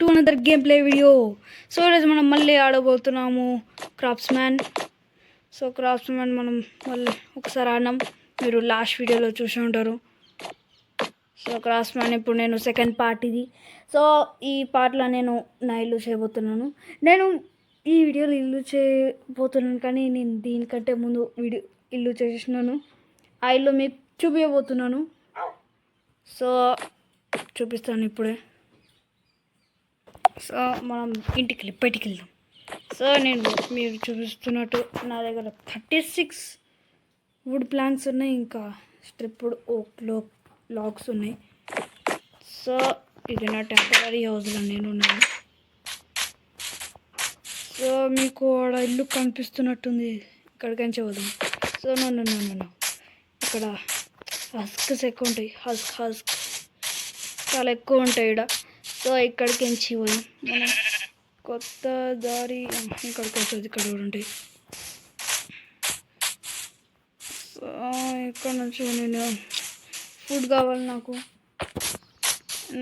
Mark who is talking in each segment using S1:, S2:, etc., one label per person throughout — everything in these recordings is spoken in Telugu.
S1: To another game play video. So ఈరోజు మనం మళ్ళీ ఆడబోతున్నాము క్రాఫ్ట్స్మ్యాన్. సో క్రాఫ్ట్స్మ్యాన్ మనం మళ్ళీ ఒకసారి ఆడినాం, మీరు లాస్ట్ వీడియోలో చూసి ఉంటారు. సో క్రాఫ్ట్స్మ్యాన్ ఇప్పుడు నేను సెకండ్ పార్ట్ ఇది. సో ఈ పార్ట్లో నేను నా ఇల్లు చేయబోతున్నాను. నేను ఈ వీడియోలో ఇల్లు చేయబోతున్నాను, కానీ నేను దీనికంటే ముందు ఇల్లు చేసినాను. ఆ ఇల్లు మీకు చూపించబోతున్నాను. సో చూపిస్తాను ఇప్పుడే. సో మనం బయటికి వెళ్దాం. సో నేను మీరు చూపిస్తున్నట్టు నా దగ్గర 36 వుడ్ ప్లాంక్స్ ఉన్నాయి, ఇంకా స్ట్రిప్డ్ ఓక్ లాగ్స్ ఉన్నాయి. సో ఇది నా టెంపరీ హౌస్లో నేను ఉన్నాను. సో మీకు ఆడ ఇల్లు కనిపిస్తున్నట్టుంది, ఇక్కడికి వద్దాం. సో నన్ను ఇక్కడ హస్క్స్ ఎక్కువ ఉంటాయి, హస్క్ చాలా ఎక్కువ ఉంటాయి ఇక్కడ. సో ఇక్కడికి పోదాం మనం. కొత్త దారి ఇక్కడికి వస్తుంది, ఇక్కడ కూడా ఉంటాయి. సో ఇక్కడ నుంచి నేను ఫుడ్ కావాలి, నాకు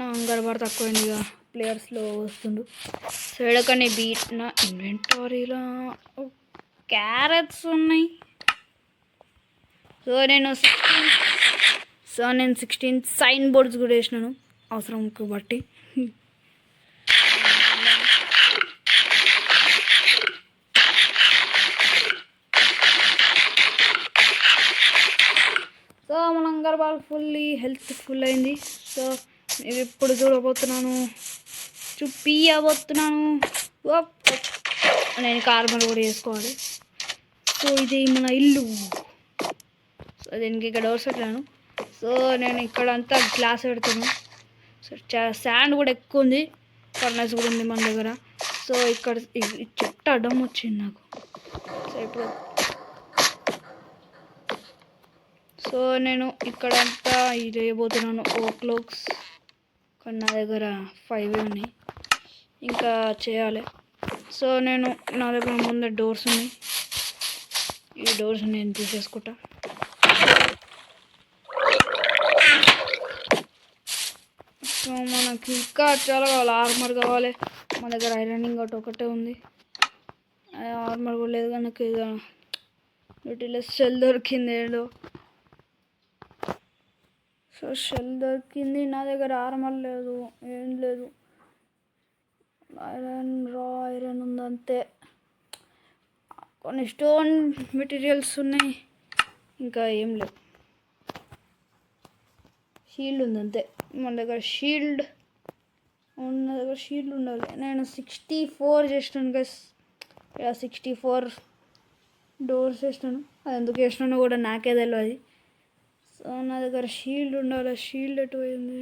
S1: నా హంగర్ బార్ తక్కువైందిగా, ప్లేయర్స్లో వస్తుండు. సో ఎడకనే బీట్ నా ఇన్వెంటరీలో క్యారెట్స్ ఉన్నాయి. సో నేను 16 సైన్ బోర్డ్స్ కూడా వేసినాను అవసరంకు బట్టి. సో మన హంగర్ ఫుల్లీ హెల్త్ఫుల్ అయింది. సో నేను ఇప్పుడు చూడబోతున్నాను, చూపియబోతున్నాను. నేను కార్బన్ కూడా వేసుకోవాలి. సో ఇది మన ఇల్లు. సో దీనికి ఇక్కడ డోర్స్ పెట్టాను. సో నేను ఇక్కడ అంతా గ్లాస్ పెడుతున్నాను. సో శాండ్ కూడా ఎక్కువ ఉంది, ఫర్నెస్ కూడా ఉంది మన దగ్గర. సో ఇక్కడ చెట్టు అడ్డం వచ్చింది నాకు. సో ఇప్పుడు నేను ఇక్కడంతా ఇది వేయబోతున్నాను, ఓక్ లాగ్స్. కానీ నా దగ్గర 5 ఉన్నాయి, ఇంకా చేయాలి. సో నా దగ్గర ముందు డోర్స్ ఉన్నాయి, ఈ డోర్స్ నేను తీసేసుకుంటా. సో మనకి ఇంకా చాలా కావాలి, ఆర్మర్ కావాలి. మన దగ్గర ఐరన్ ఇంగోటి ఒకటే ఉంది, ఆర్మర్ కూడా లేదు. కనుక ఇక వీటిలో షెల్ దొరికింది ఏదో. సో షెల్ దొరికింది, నా దగ్గర ఆర్మర్ లేదు, ఏం లేదు. ఐరన్ ఉంది అంతే. కొన్ని స్టోన్ మెటీరియల్స్ ఉన్నాయి, ఇంకా ఏం లేవు. షీల్డ్ ఉంది అంతే మన దగ్గర. షీల్డ్ ఉండాలి. నేను 64 చేసినాను గైస్, ఇలా 64 డోర్స్ వేసినాను. అది ఎందుకు వేసినానో కూడా నాకే తెలియదు. సో నా దగ్గర షీల్డ్ ఉండాలి. షీల్డ్ ఎటు పోయింది?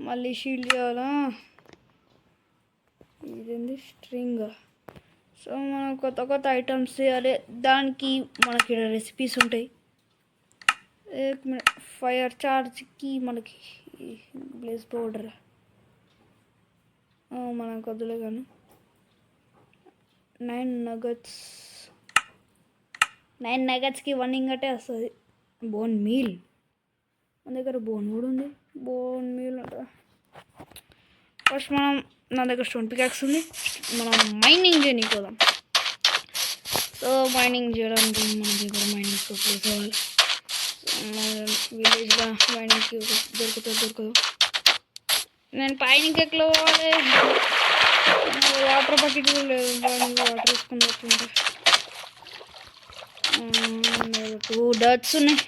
S1: మళ్ళీ షీల్డ్ చేయాలా? ఇదేంది స్ట్రింగ్. సో మనం కొత్త ఐటమ్స్ చేయాలి, దానికి మనకి రెసిపీస్ ఉంటాయి. ఫైర్ చార్జ్కి మనకి బ్లేజ్ పౌడర్ మనకు వద్దులే, కానీ 9 నగట్స్కి 1 ఇంగటే వస్తుంది. బోన్ మీల్ మన దగ్గర బోన్ కూడా ఉంది, బోన్ మీల్ ఉంటుంది. ఫస్ట్ నా దగ్గర స్టోన్ పికాక్స్ ఉంది, మనం మైనింగ్ చేయడానికి పోదాం. సో మైనింగ్ చేయడానికి మన దగ్గర మైనింగ్ ప్లేస్ కావాలి. విలేజ్లో మైనింగ్కి దొరకదు. నేను పైనకి ఎట్లా పోవాలి? వాటర్ బకెట్ కూడా లేదు, వాటర్ వేసుకుని వస్తుంటే. 2 డర్ట్స్ ఉన్నాయి.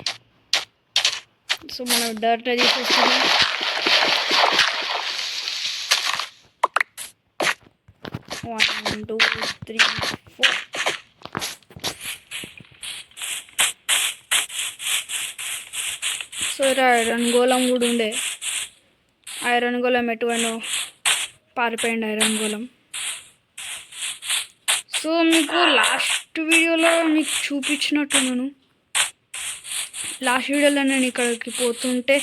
S1: సో మనం డర్ట్ తీసేస్తున్నాం. One, 2, 3, 4. సో ఐరన్ గోళం కూడా ఉండే, ఐరన్ గోళం ఎటువైనా పారిపోయింది ఐరన్ గోళం. సో మీకు లాస్ట్ వీడియోలో మీకు చూపించినట్టున్నాను. లాస్ట్ వీడియోలో నేను ఇక్కడికి పోతుంటే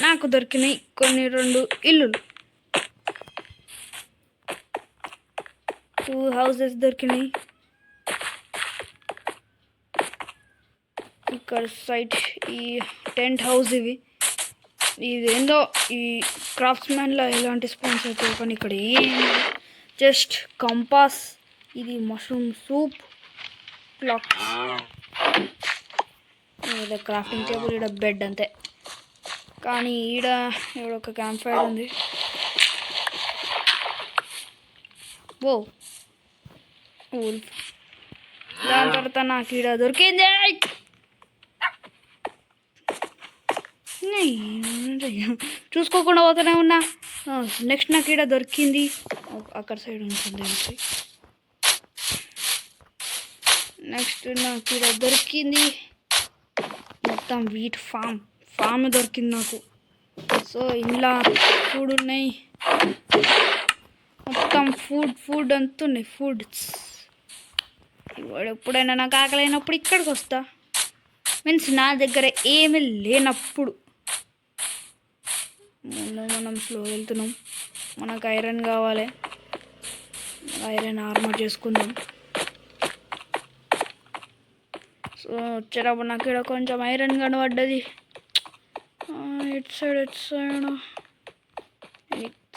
S1: నాకు దొరికినాయి కొన్ని 2 ఇల్లులు, 2 హౌసెస్ దొరికినాయి. ఇక్కడ సైడ్ ఈ టెంట్ హౌస్ ఇవి. ఇదేందో ఈ క్రాఫ్ట్స్మెన్లో ఎలాంటి స్పూన్స్ అయితే కానీ ఇక్కడ ఏం జస్ట్ కంపాస్, ఇది mushroom soup, clock, crafting table, ఈడ బెడ్ అంతే. కానీ ఈడ ఒక క్యాంప్ ఫైర్ ఉంది. ఓ దాని తర్వాత నాకు ఈడ దొరికింది. చూసుకోకుండా పోతూనే ఉన్నా. నెక్స్ట్ నాకు ఈడ దొరికింది, అక్కడ సైడ్ ఉంటుంది. నెక్స్ట్ నాకు ఈడ దొరికింది మొత్తం వీట్ ఫామ్ దొరికింది నాకు. సో ఇంట్లో ఫుడ్ ఉన్నాయి, మొత్తం ఫుడ్ అంతున్నాయి. ఫుడ్స్ ఎప్పుడైనా నాకు ఆకలి అయినప్పుడు ఇక్కడికి వస్తా, మీన్స్ నా దగ్గర ఏమీ లేనప్పుడు. మనం స్లో వెళ్తున్నాం, మనకు ఐరన్ కావాలి, ఐరన్ ఆర్మర్ చేసుకుందాం. సో వచ్చేటప్పుడు నాకు ఇక్కడ కొంచెం ఐరన్ కనబడ్డది. ఇటు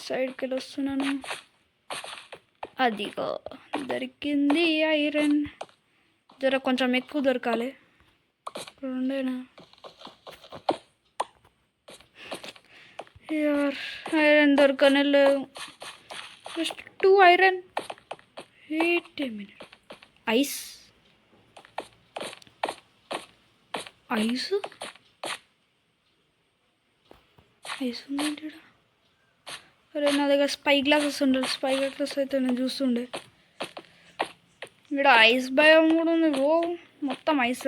S1: సైడ్కి వెళ్ళి వస్తున్నాను. అదిగో దొరికింది ఐరన్. కొంచెం ఎక్కువ దొరకాలి. రెండేనా యార్, ఐరన్ దొరకనే లేదు. Just 2 iron. 8 minutes. ఐస్ ఉందండి. అరే నా దగ్గర స్పై గ్లాసెస్ ఉండాలి. స్పై గ్లాసెస్ అయితే నేను చూస్తుండే. ఇక్కడ ఐస్ భయం కూడా ఉంది. ఓ మొత్తం ఐస్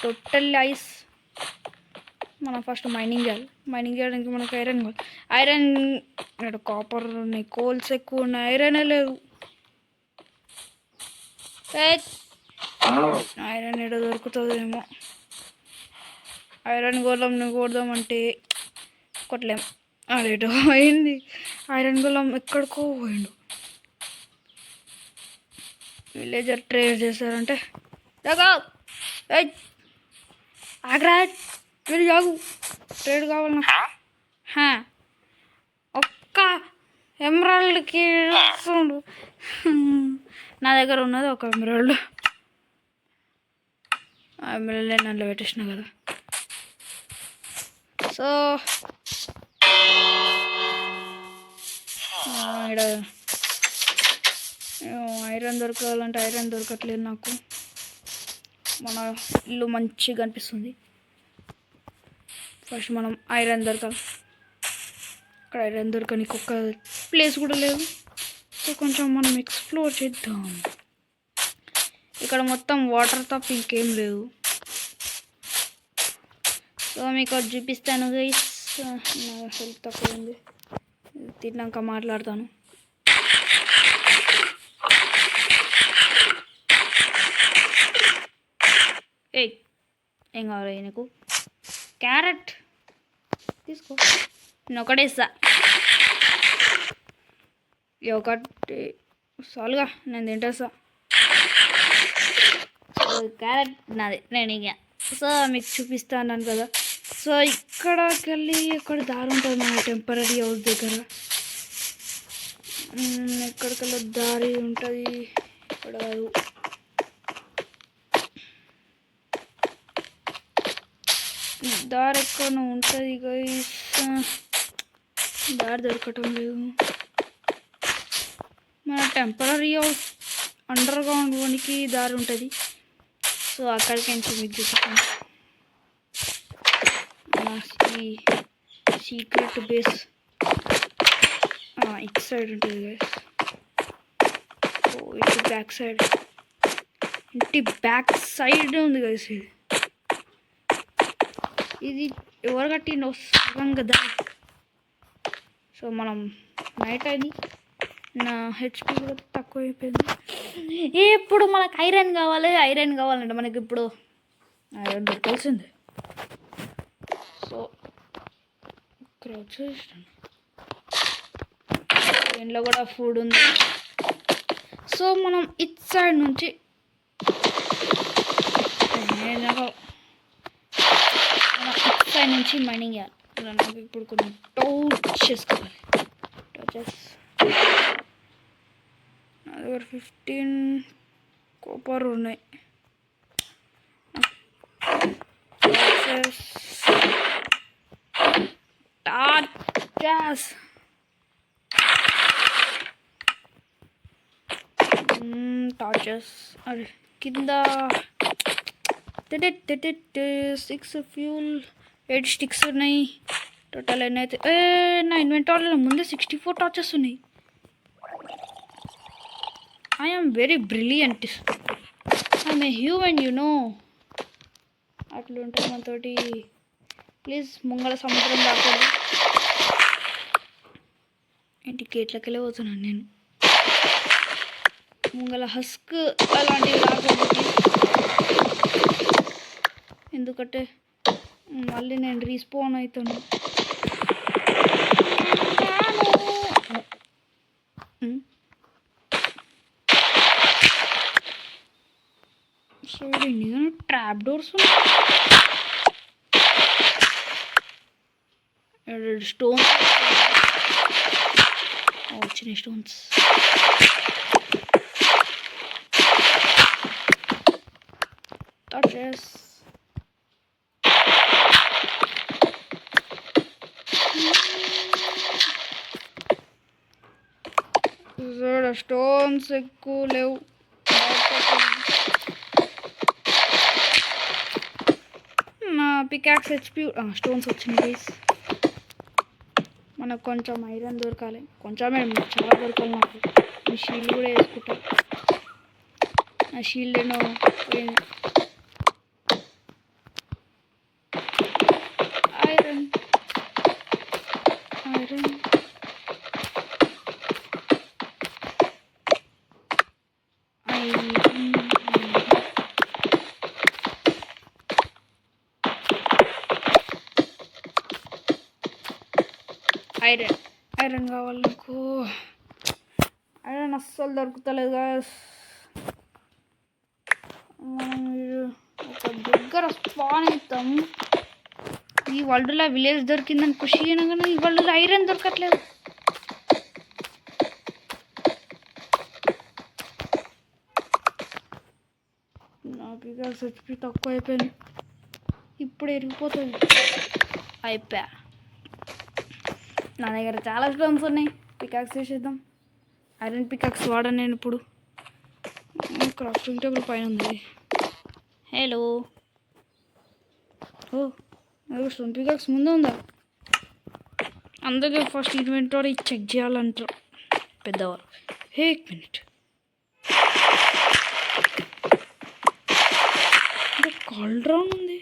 S1: టోటల్ ఐస్. మనం ఫస్ట్ మైనింగ్ చేయడానికి మనకు ఐరన్ కావాలి. ఐరన్ ఇక్కడ కాపర్ ఉన్నాయి, కోల్స్ ఎక్కువ ఉన్నాయి, ఐరనే లేదు. ఐరన్ ఎక్కడ దొరుకుతుందేమో. ఐరన్ గోళంని కొడదామంటే కొట్టలేం. అదేటో పోయింది. ఐరన్ గోళం ఎక్కడికో పోయిండు. విలేజర్ ట్రేడ్ చేశారంటే ఆగ్రా వీళ్ళు జాగు ట్రేడ్ కావాలి నాకు. ఒక్క ఎమరాల్డ్కి నా దగ్గర ఉన్నది ఒక ఎమరాల్డ్. ఆ ఎమరాల్డ్ నన్ను పెట్టేసిన కదా. సో ఇక్కడ ఐరన్ దొరకాలంటే ఐరన్ దొరకట్లేదు నాకు. మన ఇల్లు మంచిగా అనిపిస్తుంది. ఫస్ట్ మనం ఐరన్ దొరకాలి. ఇక్కడ ఐరన్ దొరకనికి ఒక్క ప్లేస్ కూడా లేదు. సో కొంచెం మనం ఎక్స్ప్లోర్ చేద్దాం. ఇక్కడ మొత్తం వాటర్ తప్ప ఇంకేం లేదు. సో మీకు అది చూపిస్తాను గైస్. నా హెల్త్ తక్కువ ఉంది, తిన్నాక మాట్లాడతాను. ఏం కావాలి నీకు? క్యారెట్ తీసుకో, నేను ఒకటే ఇస్తా. ఒకటి చాలుగా, నేను తింటేస్తా. క్యారెట్ నాది, నేను ఇక. సో మీకు చూపిస్తాను కదా. సో ఇక్కడికి వెళ్ళి అక్కడ దారి ఉంటుంది మన టెంపరీ హౌస్ దగ్గర. ఎక్కడికెళ్ళి దారి ఉంటుంది, ఇక్కడ కాదు. దారి ఎక్కడ ఉంటుంది గైస్, దారి దొరకటం లేదు. మన టెంపరీ హౌస్ అండర్ గ్రౌండ్ వనికి దారి ఉంటుంది. సో అక్కడికి నుంచి మీకు చూపిస్తాను. ఈ సీక్రెట్ బేస్ ఇటు సైడ్ ఉంటుంది గైస్. సో ఇటు బ్యాక్ సైడ్, ఇంటి బ్యాక్ సైడ్ ఉంది గైస్. ఇది ఎవరు కట్టిండో సగం కదా. సో మనం నైట్ అయింది, నా హెచ్పి కూడా తక్కువ అయిపోయింది. ఇప్పుడు మనకు ఐరన్ కావాలంటే మనకి ఇప్పుడు ఐరన్ దొరకాల్సిందే. సో ఇక్కడ వచ్చేసాను. ఇంట్లో కూడా ఫుడ్ ఉంది. సో మనం ఇట్ సైడ్ నుంచి మైనింగ్ చేయాలి. వస్తున్నాను. నాకు ఇప్పుడు కొంచెం టౌచ్ చేసుకోవాలి. టచెస్ నా దగ్గర 15 కాపర్ ఉన్నాయి. టార్చెస్ టార్చెస్ అరే కింద 6 ఫ్యూల్ 8 స్టిక్స్ ఉన్నాయి. టోటల్ ఎన్ని అయితే నా ఇన్వెంటరీలో ముందే 64 టార్చెస్ ఉన్నాయి. I am very brilliant. I'm a human you know. అట్లుంటుంది మనతోటి. ప్లీజ్ ముంగళ సముద్రం రాకూడదు. ఇంటి గేట్లకెళ్ళి పోతున్నాను నేను. ముంగళ హస్క్ అలాంటివి రాకూడదు ఎందుకంటే మళ్ళీ నేను రీస్పాన్ అవుతాను. సో ఎన్ని ట్రాప్ డోర్స్ స్టోన్స్ వచ్చినాయి. స్టోన్స్ touches స్టోన్స్ ఎక్కువ లేవు. నా పికాక్స్ హెచ్పి స్టోన్స్ వచ్చినాయి. మనకు కొంచెం ఐరన్ దొరకాలి. కొంచెమే చాలా దొరకాలి. నాకు ఈ షీల్డ్ కూడా వేసుకుంటా. ఆ షీల్డ్ ఏమో పోయింది. ఐరన్ ఐరన్ ఐరన్ ఐరన్ కావాలి నాకు. ఐరన్ అస్సలు దొరుకుతలేదు గాయ్స్. ఒక దగ్గర స్పాన్ అవుతాం. ఈ వరల్డ్లో విలేజ్ దొరికిందని ఖుషి అయినా ఈ వరల్డ్లో ఐరన్ దొరకట్లేదు. నా పికాక్స్ హెచ్పి తక్కువ అయిపోయింది. ఇప్పుడు ఎరిగిపోతుంది. అయిపోయా. నా దగ్గర చాలా స్టోన్స్ ఉన్నాయి. పికాక్స్ వేసేద్దాం. ఐరన్ పికాక్స్ వాడాను నేను ఇప్పుడు. క్రాఫ్టింగ్ టేబుల్ పైన ఉంది. హలో స్టోన్ పికాక్స్ ముందే ఉందా? అందుకే ఫస్ట్ ఇన్వెంటరీ చెక్ చేయాలంటారు పెద్దవారు. హే ఎక్ మినిట్, కాల్డ్రౌన్ ఉంది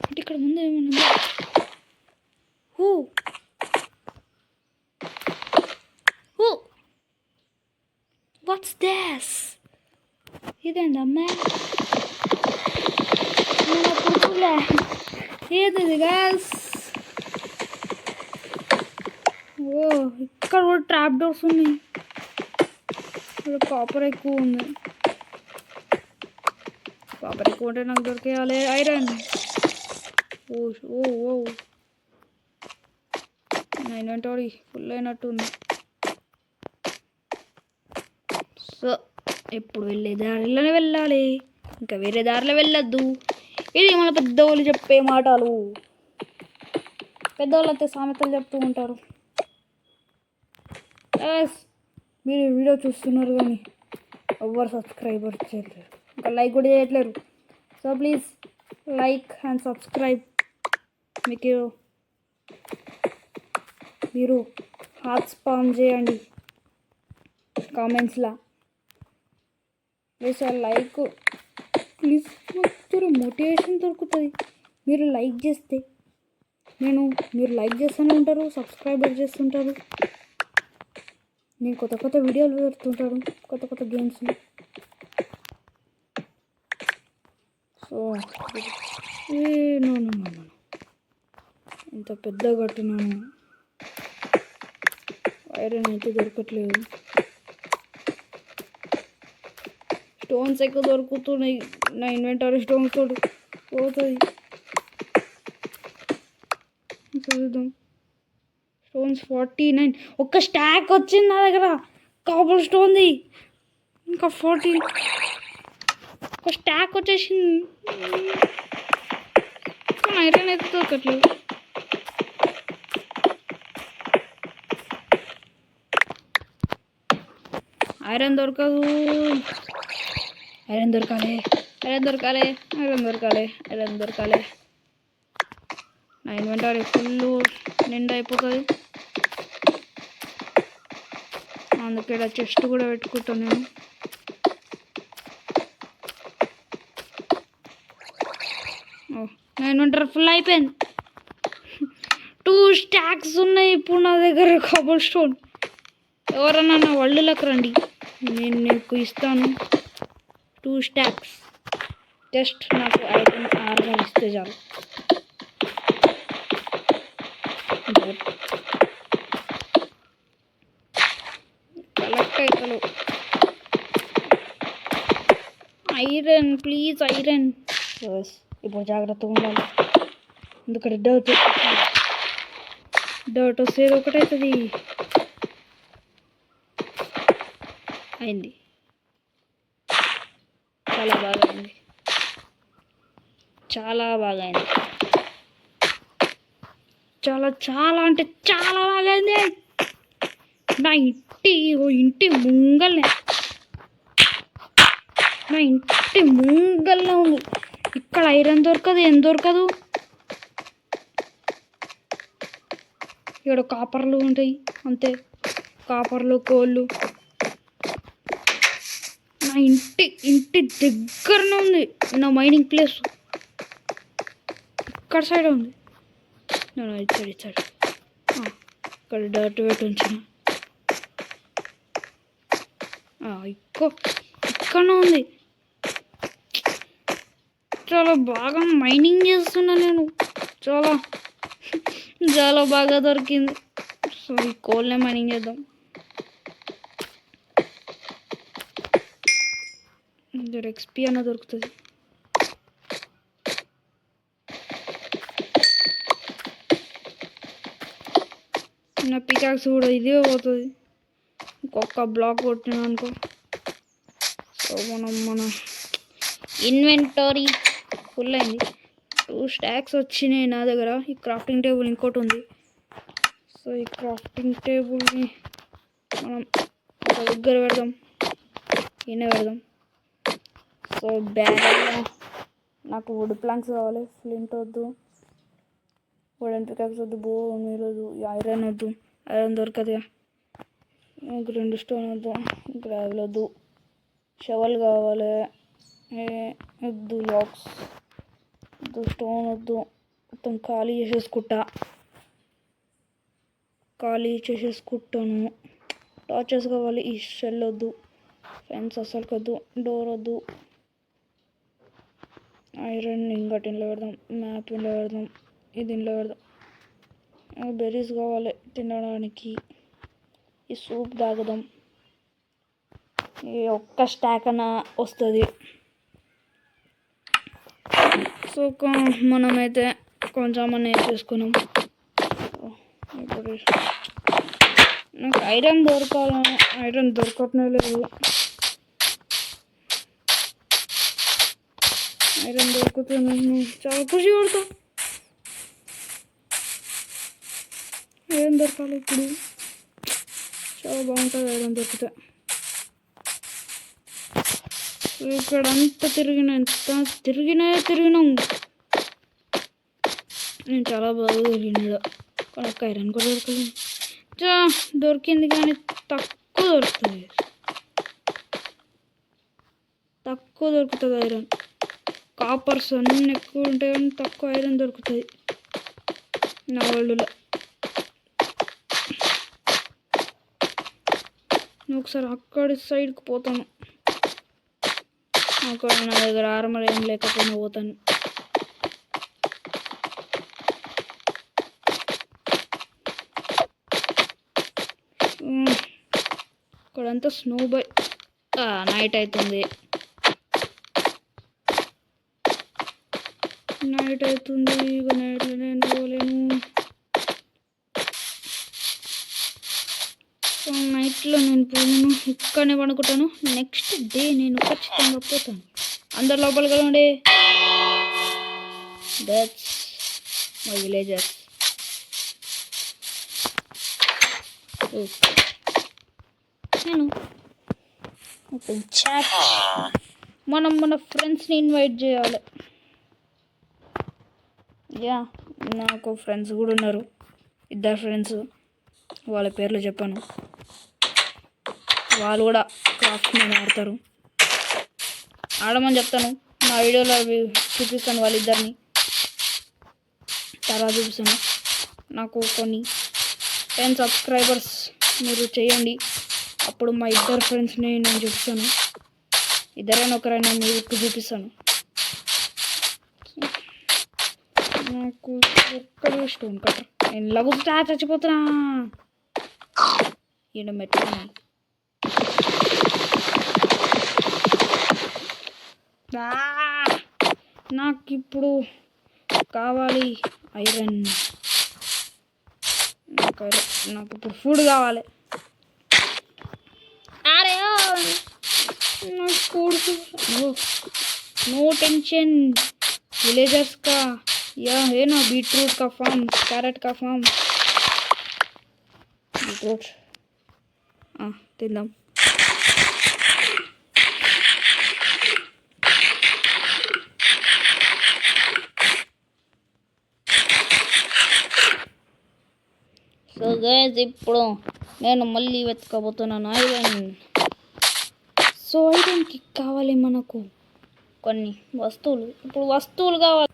S1: అంటే ఇక్కడ ముందు ఏమన్నా వాట్స్ దిస్? ఇదేంటి అమ్మా? ఏది గ్యాస్? ఓ ఇక్కడ కూడా ట్రాప్ డోర్స్ ఉన్నాయి. ఇక్కడ కాపర్ ఎక్కువ ఉంది. కాపర్ ఎక్కువ ఉంటే నాకు దొరికేయాలి ఐరన్. ఓ ఓ ఓ నా ఇన్వెంటరీ ఫుల్ అయినట్టు ఉంది. సో ఎప్పుడు వెళ్ళే దారిలోనే వెళ్ళాలి, ఇంకా వేరే దారిలో వెళ్ళొద్దు. ఇది మన పెద్దవాళ్ళు చెప్పే మాటలు. పెద్దవాళ్ళు అయితే సామెతలు చెప్తూ ఉంటారు. మీరు వీడియో చూస్తున్నారు కానీ ఎవరు సబ్స్క్రైబర్ చేయట్లేరు, ఇంకా లైక్ కూడా చేయట్లేరు. So please like and subscribe. మీరు హార్ట్ స్పామ్ చేయండి కామెంట్స్లో. Please like please. నాకు మోటివేషన్ దొరుకుతుంది మీరు లైక్ చేస్తే. మీరు లైక్ చేస్తూనే ఉంటారు, సబ్స్క్రైబర్ చేస్తుంటారు. నేను కొత్త కొత్త వీడియోలు పెడుతుంటాను, కొత్త కొత్త గేమ్స్. సో నో ఇంత పెద్ద కట్టున్నాను. ఐరన్ అయితే దొరకట్లేదు. స్టోన్స్ ఎక్కువ దొరుకుతున్నాయి. నా ఇన్వెంటరీ స్టోన్స్ తోటి పోతుంది. చూద్దాం. స్టోన్స్ 49. ఒక్క స్టాక్ వచ్చింది నా దగ్గర. కాబుల్ స్టోన్ది ఇంకా 14. ఒక స్టాక్ వచ్చేసింది. ఐరన్ అయితే దొరకట్లేదు. ఐరన్ దొరకదు. ఐరన్ దొరకాలి. ఐరన్ దొరకాలి. ఐరన్ దొరకాలి. ఐరన్ దొరకాలి. నా ఇన్వెంటరీ ఫుల్ నిండా అయిపోతుంది. అందుకే ఇలా చెస్ట్ కూడా పెట్టుకుంటాను నేను. నా ఇన్వెంటరీ ఫుల్ అయిపోయింది. 2 స్టాక్స్ ఉన్నాయి ఇప్పుడు నా దగ్గర కాబుల్ స్టోన్. ఎవరన్నా నా వరల్డ్లోకి రండి, నేను నీకు ఇస్తాను 2 స్టాక్స్. జస్ట్ నాకు ఐరన్ ఆర్మర్ ఇస్తే చాలు. కలెక్ట్ అవుతాను. Iron please, iron. ఇప్పుడు జాగ్రత్తగా ఉండాలి, ఎందుకంటే డర్ట్ వస్తే ఒకటవుతుంది. అయింది, చాలా బాగా అయింది, చాలా బాగా అయింది, చాలా చాలా అంటే చాలా బాగా అయింది. నా ఇంటి ముంగల్నే, నా ఇంటి ముంగల్నే ఉంది. ఇక్కడ ఐరన్ దొరకదు, ఏం దొరకదు. ఇక్కడ కాపర్లు ఉంటాయి అంతే, కాపర్లు కోళ్ళు. నా ఇంటి దగ్గరనే ఉంది నా మైనింగ్ ప్లేస్. ఇక్కడ సైడ్ ఉంది, నేను ఇచ్చాడు ఇక్కడ డర్ట్ పెట్టి ఉంచిన. ఇక్కడనే ఉంది. చాలా బాగా మైనింగ్ చేస్తున్నా నేను, చాలా చాలా బాగా దొరికింది. సో ఈ కోల్నే మైనింగ్ చేద్దాం. ఎక్స్పీ అన్న దొరుకుతుంది. నా పికాక్స్ కూడా ఇదే పోతుంది. ఇంకొక బ్లాక్ కొట్టినా అనుకో. సో మన ఇన్వెంటరీ ఫుల్ అయింది. 2 స్టాక్స్ వచ్చినాయి నా దగ్గర. ఈ క్రాఫ్టింగ్ టేబుల్ ఇంకోటి ఉంది. సో ఈ క్రాఫ్టింగ్ టేబుల్ని మనం ఒక దగ్గర పెడదాం, ఈయన పెడదాం. సో బ్యారల్ నాకు వుడ్ ప్లాంక్స్ కావాలి, ఫ్లింట్ వద్దు, వుడెన్ పికాక్స్ వద్దు, బో వద్దు, ఐరన్ వద్దు, ఐరన్ దొరకదుగా. 2 స్టోన్ వద్దు, గ్రావెల్ వద్దు, షవల్ కావాలి, వద్దు, లాక్స్ వద్దు, స్టోన్ వద్దు. మొత్తం ఖాళీ చేసేసుకుంటాను. టార్చెస్ కావాలి, ఈ షెల్ వద్దు, ఫెన్స్ అసలు వద్దు, డోర్ వద్దు. ఐరన్ ఇంకోటి ఇంట్లో పెడదాం, మ్యాప్ ఇంట్లో పెడదాం, ఇది ఇంట్లో పెడదాం. బెర్రీస్ కావాలి తినడానికి, ఈ సూప్ తాగుదాం. ఈ ఒక్క స్టాక్ అన్న వస్తుంది. సో మనమైతే కొంచెం చేసుకున్నాం. ఇప్పుడు నాకు ఐరన్ దొరకాలి, ఐరన్ దొరకటమే లేదు. ఐరన్ దొరికితే నేను చాలా ఖుషి పడతా. ఐరన్ దొరకాలి ఇప్పుడు, చాలా బాగుంటుంది ఐరన్ దొరికితే. ఇక్కడ అంతా తిరిగినాం. నేను చాలా బాగా తిరిగినాడు, కానీ ఒక్క ఐరన్ కూడా దొరకలేదు. దొరికింది కానీ తక్కువ దొరుకుతుంది ఐరన్. కాపర్స్ అన్నీ ఎక్కువ ఉంటాయి కానీ తక్కువ ఐరన్ దొరుకుతుంది నా వరల్డ్లో. నేను ఒకసారి అక్కడి సైడ్కి పోతాను. అక్కడ నా దగ్గర ఆర్మర్ ఏం లేకపోయినా పోతాను. ఇక్కడంతా స్నో బై. నైట్ అవుతుంది, ఇక నైట్లో నేను పోలేను. నైట్లో నేను పోను, ఇక్కడనే పడుకుంటాను. నెక్స్ట్ డే నేను ఖచ్చితంగా పోతాను. అందరు లోపలికి వెళ్ళండి. That's my villagers. నేను ఓపెన్ చాట్. మనం మన ఫ్రెండ్స్ని ఇన్వైట్ చేయాలి. యా, నాకు ఫ్రెండ్స్ కూడా ఉన్నారు, 2 ఫ్రెండ్స్. వాళ్ళ పేర్లు చెప్పాను. వాళ్ళు కూడా క్రాఫ్ట్ మీద ఆడతారు. ఆడమని చెప్తాను. నా వీడియోలో అవి చూపిస్తాను. వాళ్ళిద్దరిని తర్వాత చూపిస్తాను. నాకు కొన్ని 10 సబ్స్క్రైబర్స్ మీరు చేయండి. అప్పుడు మా 2 ఫ్రెండ్స్ని నేను చూపిస్తాను. ఇద్దరైనా ఒకరైనా మీకు చూపిస్తాను. నాకు ఒక్కడు స్టోన్ కట్టర్. నేను లవ్ స్టార్ చచ్చిపోతున్నా. ఈయన మెట్టుకున్నాను. నాకు ఇప్పుడు కావాలి ఐరన్. నాకు ఇప్పుడు ఫుడ్ కావాలి. అరే నాకు ఫుడ్. नो टेंशन विलेजर्स का. यह है ना बीटरूट का फार्म, कैरेट का फार्म. बीटरूट తిందాం. సో గైస్, ఇప్పుడు నేను మళ్ళీ వెతకబోతున్నాను ఐరన్. సో ఐరన్కి కావాలి మనకు కొన్ని వస్తువులు. ఇప్పుడు వస్తువులు కావాలి.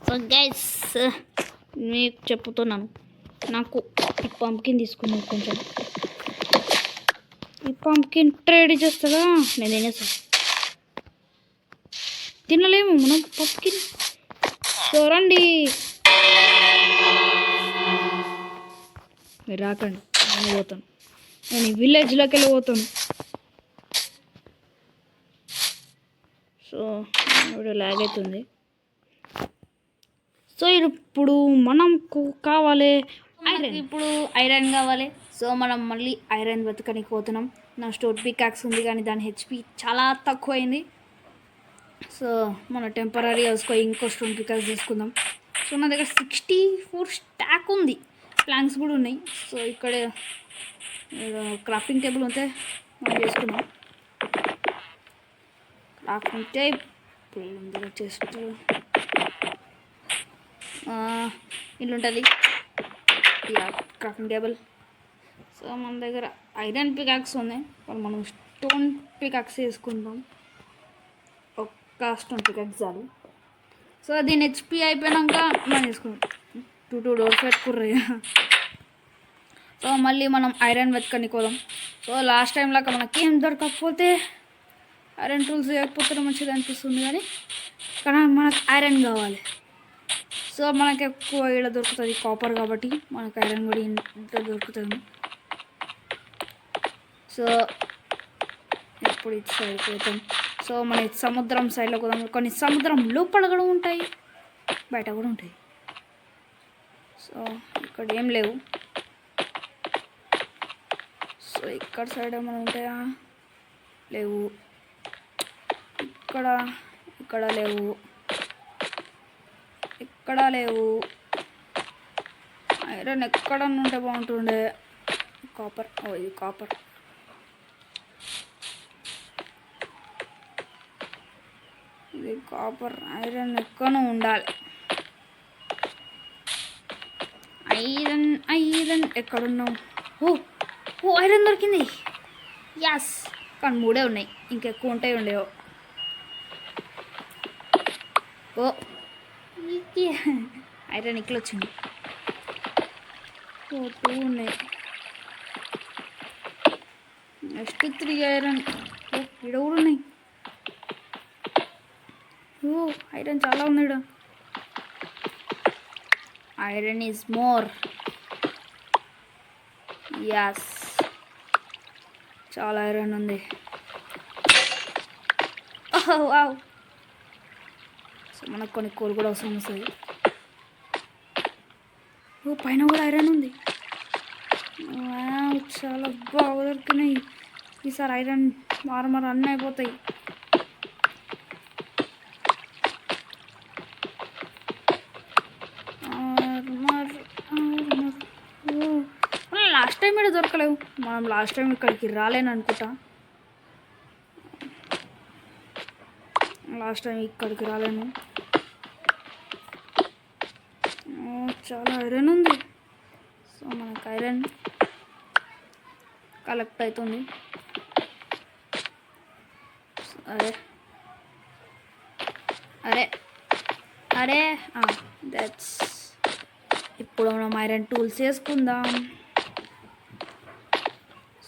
S1: సో గైస్, మీకు చెప్తున్నాను, నాకు ఈ పంప్కిన్ తీసుకున్నాను. కొంచెం ఈ పంప్కిన్ ట్రేడ్ చేస్తుందా? నేను తినేసాను. తినలేము మనం పంప్కిన్. సో రండి, మీరు రాకండి. నేను పోతాను. నేను ఈ విలేజ్లోకి వెళ్ళి పోతాను. సో ఇప్పుడు లాగ్ అవుతుంది. సో ఇప్పుడు మనకు కావాలి ఐరన్. ఇప్పుడు ఐరన్ కావాలి. సో మనం మళ్ళీ ఐరన్ వెతకనికి పోతున్నాం. నా స్టోర్ పికాక్స్ ఉంది కానీ దాని హెచ్పి చాలా తక్కువ అయింది. సో మన టెంపరీ వేసుకో ఇంకో స్టోన్ పికాక్స్ తీసుకుందాం. సో నా దగ్గర 64 స్టాక్ ఉంది. ప్లాంక్స్ కూడా ఉన్నాయి. సో ఇక్కడ క్రాఫ్టింగ్ టేబుల్ ఉంటే మనం చేసుకున్నాం. క్రాఫ్టింగ్ టేబుల్ చేస్తూ ఇల్లు ఉంటుంది. Crafting table. సో మన దగ్గర ఐరన్ పికాక్స్ ఉన్నాయి. మనం స్టోన్ పికాక్స్ వేసుకుందాం. ఒక్క స్టోన్ పికాక్స్ చాలు. సో దీని హెచ్పి అయిపోయాక మనం వేసుకుందాం. 2 డోర్స్ పెట్టుకుర్రు. సో మళ్ళీ మనం ఐరన్ వెతకని పోదాం. సో లాస్ట్ టైం లాగా మనకి ఏం దొరకకపోతే ఐరన్ టూల్స్ లేకపోతే మంచిది అనిపిస్తుంది. కానీ మనకు ఐరన్ కావాలి. సో మనకు ఎక్కువ ఇక్కడ దొరుకుతుంది కాపర్ కాబట్టి మనకు ఐరన్ కూడా ఇంట్లో దొరుకుతుంది. సో ఇప్పుడు ఇటు సైడ్ పోతాం. సో మన సముద్రం సైడ్లో పోదాం. కొన్ని సముద్రం లోపల కూడా ఉంటాయి, బయట కూడా ఉంటాయి. సో ఇక్కడ ఏం లేవు. సో ఇక్కడ సైడ్ ఏమైనా ఉంటాయా? లేవు. ఇక్కడ లేవు. ఎక్కడా లేవు. ఐరన్ ఎక్కడ ఉంటే బాగుంటుండే. కాపర్. ఇది కాపర్. ఇది కాపర్. ఐరన్ ఎక్కడో ఉండాలి. ఐరన్ ఎక్కడున్నావు? ఓ ఐరన్ దొరికింది. యాస్. కానీ 3 ఉన్నాయి, ఇంకెక్కువ ఉంటాయి. ఉండేవో. ఓ ఐరన్ ఇక్కడ వచ్చింది. 2 ఉన్నాయి. Next 3 iron. ఇక్కడ కూడా ఉన్నాయి. ఐరన్ చాలా ఉంది ఇక్కడ. Iron is more. యాస్, చాలా ఐరన్ ఉంది. వావ్. సో మనకు కొన్ని కోల్ కూడా అవసరం వస్తుంది. పైన కూడా ఐరన్ ఉంది. చాలా బాగా దొరికినాయి. ఈసారి ఐరన్ ఆర్మర్ అన్నీ అయిపోతాయి. లాస్ట్ టైం ఇక్కడ దొరకలేవు. మనం లాస్ట్ టైం ఇక్కడికి రాలేను అనుకుంటా. లాస్ట్ టైం ఇక్కడికి రాలేను. చాలా ఐరన్ ఉంది. సో మనకు ఐరన్ కలెక్ట్ అవుతుంది. అరే అరే అరే దట్స్. ఇప్పుడు మనం ఐరన్ టూల్స్ వేసుకుందాం.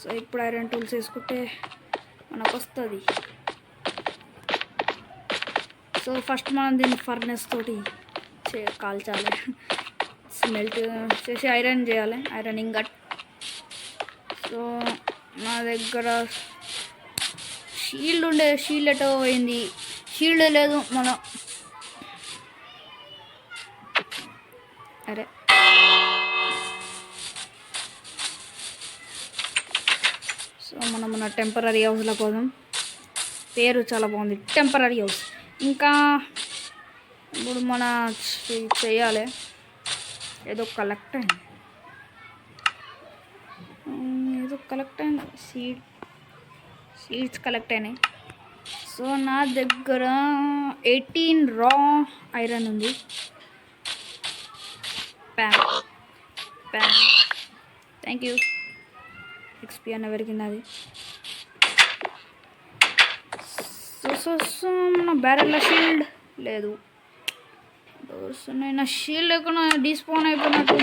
S1: సో ఇప్పుడు ఐరన్ టూల్స్ వేసుకుంటే మనకు వస్తుంది. సో ఫస్ట్ మనం దీన్ని ఫర్నెస్ తోటి కాల్చాలి. స్మెల్ట్ చేసి ఐరన్ చేయాలి. Iron ingot. సో నా దగ్గర షీల్డ్ ఉండే, షీల్డ్ ఎటో పోయింది. షీల్డ్ లేదు మనం. అరే సో మనం మన టెంపరీ హౌస్లో కోసం, పేరు చాలా బాగుంది, టెంపరీ హౌస్. ఇంకా ఇప్పుడు మన చేయాలి. ఏదో కలెక్ట్ అయింది, సీడ్స్ కలెక్ట్ అయినాయి. సో నా దగ్గర 18 రా ఐరన్ ఉంది. Thank you. ఎక్స్పీ అన్న పెరిగినది. సో మన బ్యారెల్లో షీల్డ్ లేదు. డోర్స్ ఉన్నాయి. నా షీల్డ్ లేకుండా డిస్పోన్ అయిపోయినట్టు.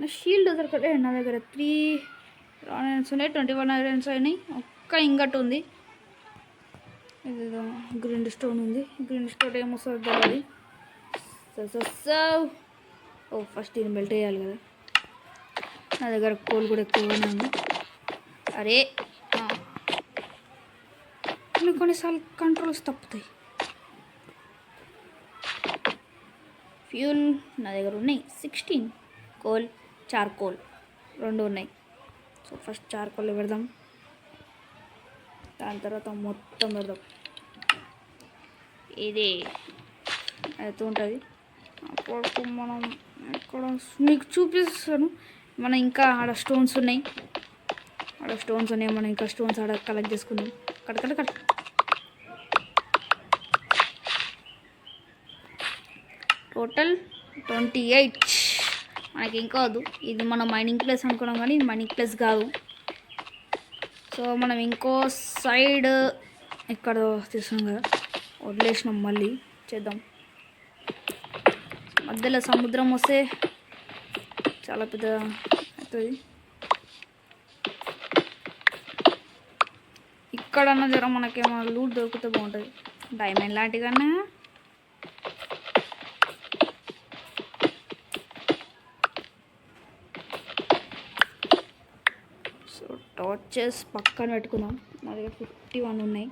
S1: నా షీల్డ్ దొరకలే. నా దగ్గర 3 ఐరన్స్ ఉన్నాయి, 21 ఐరన్స్ అయినాయి. ఒక్క ఇంగట్ ఉంది. ఇదేదో గ్రీన్ స్టోన్ ఉంది. గ్రీన్ స్టోన్ ఏమొస్తుంది తెలియదు. సో ఫస్ట్ ఇది మెల్ట్ వేయాలి కదా. నా దగ్గర కోల్ కూడా ఎక్కువగానే ఉంది. అరే కొన్నిసార్లు కంట్రోల్స్ తప్పుతాయి. ఫ్యూల్ నా దగ్గర ఉన్నాయి 16. కోల్, చార్కోల్ 2 ఉన్నాయి. సో ఫస్ట్ చార్కోల్ పెడదాం. దాని తర్వాత మొత్తం పెడదాం. ఇది అవుతూ ఉంటుంది. అప్పుడు మనం ఇక్కడ మీకు చూపిస్తాను. మనం ఇంకా ఆడ స్టోన్స్ ఉన్నాయి. మనం ఇంకా స్టోన్స్ ఆడ కలెక్ట్ చేసుకుందాం. Cut total 28. మనకి ఇంకా వద్దు. ఇది మన మైనింగ్ ప్లేస్ అనుకున్నాం కానీ ఇది మైనింగ్ ప్లేస్ కాదు. సో మనం ఇంకో సైడ్ ఇక్కడ తీసాం కదా, వదిలేసినాం. మళ్ళీ చేద్దాం. మధ్యలో సముద్రం వస్తే చాలా పెద్ద అవుతుంది. ఇక్కడన్నా జర మనకేమో లూట్ దొరికితే బాగుంటుంది. డైమండ్ లాంటివన్నా. సో టార్చెస్ పక్కన పెట్టుకుందాం. నా దగ్గర 51 ఉన్నాయి.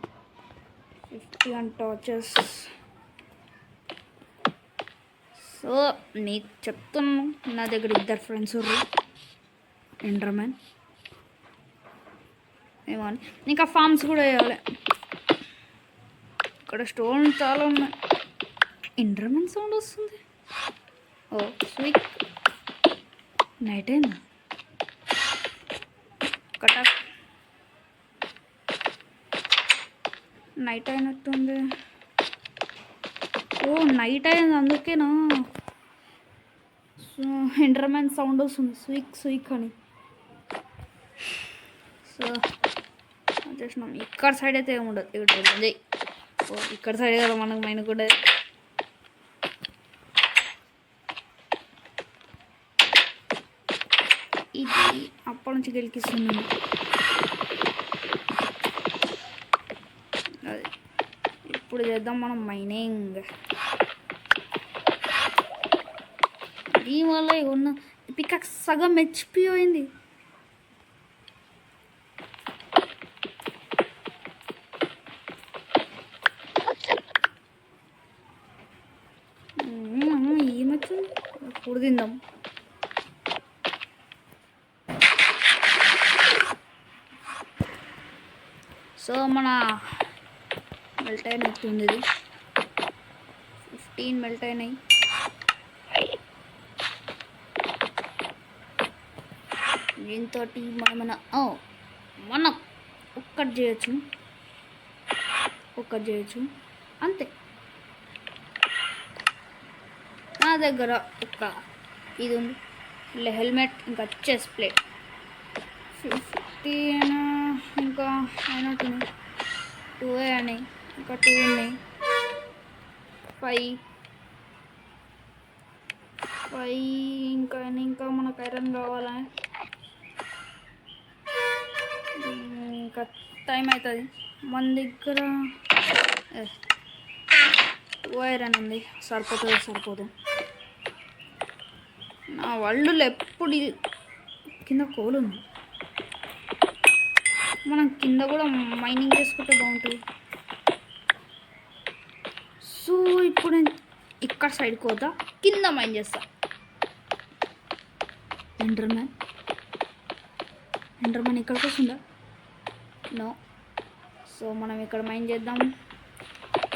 S1: 51 టార్చెస్. సో నీకు చెప్తున్నాను, నా దగ్గర 2 ఫ్రెండ్స్ ఉర్రు, ఎండర్మ్యాన్. ఏమో ఇంకా ఫార్మ్స్ కూడా వేయాలి. ఇక్కడ స్టోన్ చాలా ఉన్నాయి. ఎండర్మ్యాన్ సౌండ్ వస్తుంది. ఓ స్వీట్. నైట్ అయిందా? కటాక్. నైట్ అయినట్టుంది. ఓ నైట్ అయింది అందుకేనా. సో ఎండర్మ్యాన్ సౌండ్ వస్తుంది, స్వీక్ అని. సో చేసినాం. ఇక్కడ సైడ్ అయితే ఏముండదు. ఇక్కడ ఉంది. ఓ ఇక్కడ సైడ్ కదా మనకు మైన్ కూడా. ఇది అప్పటి నుంచి గెలికిస్తున్నాను. అది ఇప్పుడు చేద్దాం మనం మైనింగ్. దీనివల్ల ఉన్న పికాక్స్ సగం హెచ్పి పోయింది. ఏమొచ్చింది? ఇప్పుడు తిందాం. సో మన మెల్ట్ అయినట్టుంది, ఇది 15 మెల్ట్ అయినాయి. దీంతో మనం ఒక్కటి చేయొచ్చు అంతే. నా దగ్గర ఇది ఉంది, హెల్మెట్, ఇంకా చెస్ట్ ప్లేట్. 15 ఇంకా అయినట్టున్నాయి, 2 అయినాయి, ఇంకా 2 ఉన్నాయి, 5 ఇంకా మనకు ఐరన్ కావాలా, ఇంకా టైం అవుతుంది. మన దగ్గర 2 ఐరన్ ఉంది, సరిపోదు. నా వాళ్ళు ఎప్పుడు కింద కోలు ఉంది, మనం కింద కూడా మైనింగ్ చేసుకుంటే బాగుంటుంది. సో ఇప్పుడు నేను ఇక్కడ సైడ్కి పోతా, కింద మైన్ చేస్తా. ఎండర్మ్యాన్ ఇక్కడికి వస్తుందా? నో. సో మనం ఇక్కడ మైన్ చేద్దాం,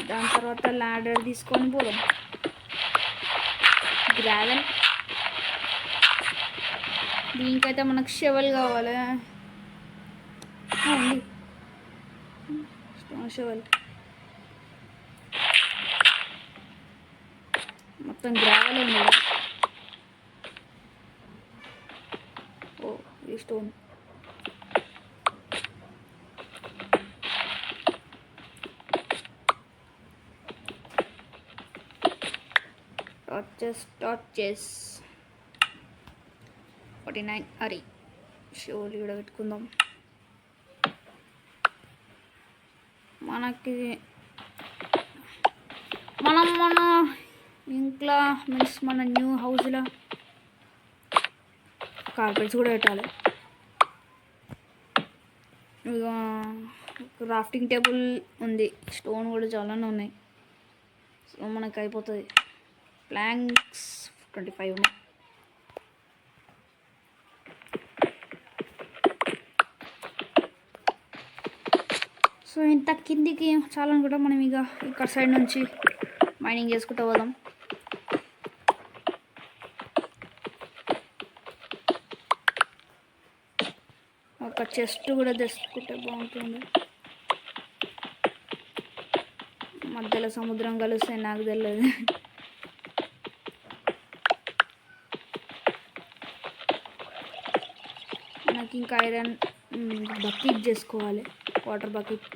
S1: దాని తర్వాత ల్యాడర్ తీసుకొని పోదాం. గ్రావెల్, దీనికైతే మనకు షెవెల్ కావాలి. ఉంది స్టోన్ షెవెల్, మొత్తం గ్రావెల్ ఉంది. ఓ ఈ స్టోన్, టార్చెస్ 49 అరి షోలు కూడా పెట్టుకుందాం. మనకి మన ఇంట్లో మీన్స్ మన న్యూ హౌస్లో కార్పెట్స్ కూడా పెట్టాలి. ఇక క్రాఫ్టింగ్ టేబుల్ ఉంది, స్టోన్ కూడా చాలానే ఉన్నాయి. సో మనకు అయిపోతుంది. ప్లాంక్స్ 25 ఉన్నాయి. సో ఇంత కిందికి చాలా కూడా మనం ఇక ఇక్కడ సైడ్ నుంచి మైనింగ్ చేసుకుంటూ పోదాం. ఒక చెస్ట్ కూడా తెచ్చుకుంటే బాగుంటుంది. మధ్యలో సముద్రం కలిస్తే నాకు తెలియదు. నాకు ఇంకా ఐరన్ బకెట్ చేసుకోవాలి, వాటర్ బకెట్.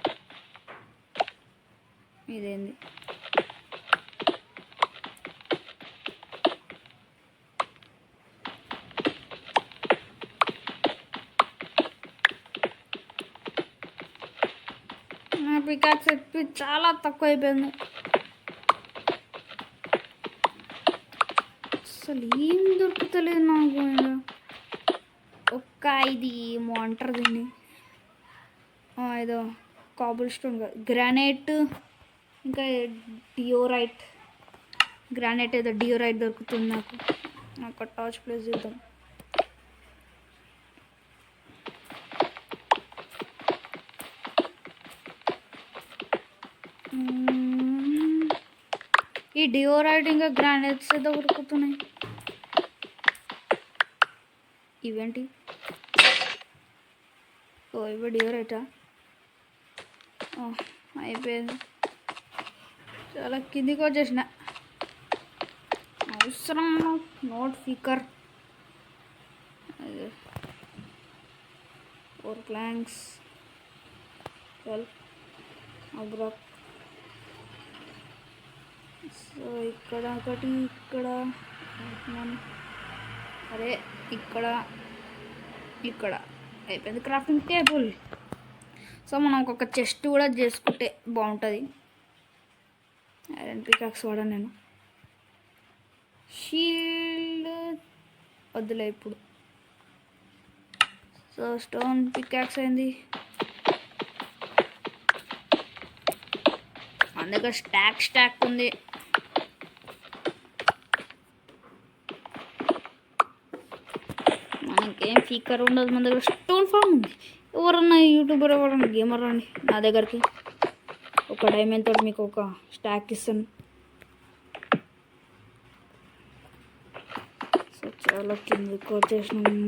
S1: ఇదేంది నా పికాక్స్ చాలా తక్కువ అయిపోయింది. అసలు ఏం దొరుకుతలేదు నాకు. ఇది ఏమో అంటారు దీన్ని, ఏదో కాబుల్ స్టోన్, గ్రానైట్, ఇంకా గ్రానైట్ ఏదో డియోరైట్ దొరుకుతుంది నాకు. ఒక టార్చ్ ప్లేస్ చేద్దాం. ఈ డియోరైట్ ఇంకా గ్రానైట్స్ ఏదో దొరుకుతున్నాయి. ఇవేంటి? ఓ ఇవి డియోరైటా? అయిపోయింది, చాలా కిందికి వచ్చేసిన. అవసరం నోట్ ఫికర్, 4 ప్లాంక్స్, 12 అబ్రాక్. సో ఇక్కడ ఒకటి, ఇక్కడ అరే ఇక్కడ అయిపోయింది క్రాఫ్టింగ్ టేబుల్. సో మనం ఒక చెస్ట్ కూడా చేసుకుంటే బాగుంటుంది. ఐరన్ పికాక్స్ వాడా నేను, షీల్డ్ వద్దులే ఇప్పుడు. సో స్టోన్ పికాక్స్ అయింది. మన దగ్గర స్టాక్ ఉంది. మనకేం ఫీకర్ ఉండదు, మన దగ్గర స్టోన్ ఫామ్ ఉంది. ఎవరన్నా యూట్యూబర్ ఎవరన్నా గేమర్ రండి నా దగ్గరికి. ఒక డైమండ్ తోటి మీకు ఒక స్టాక్ ఇస్తాను. సో చాలా కిందకి వచ్చేసినాం.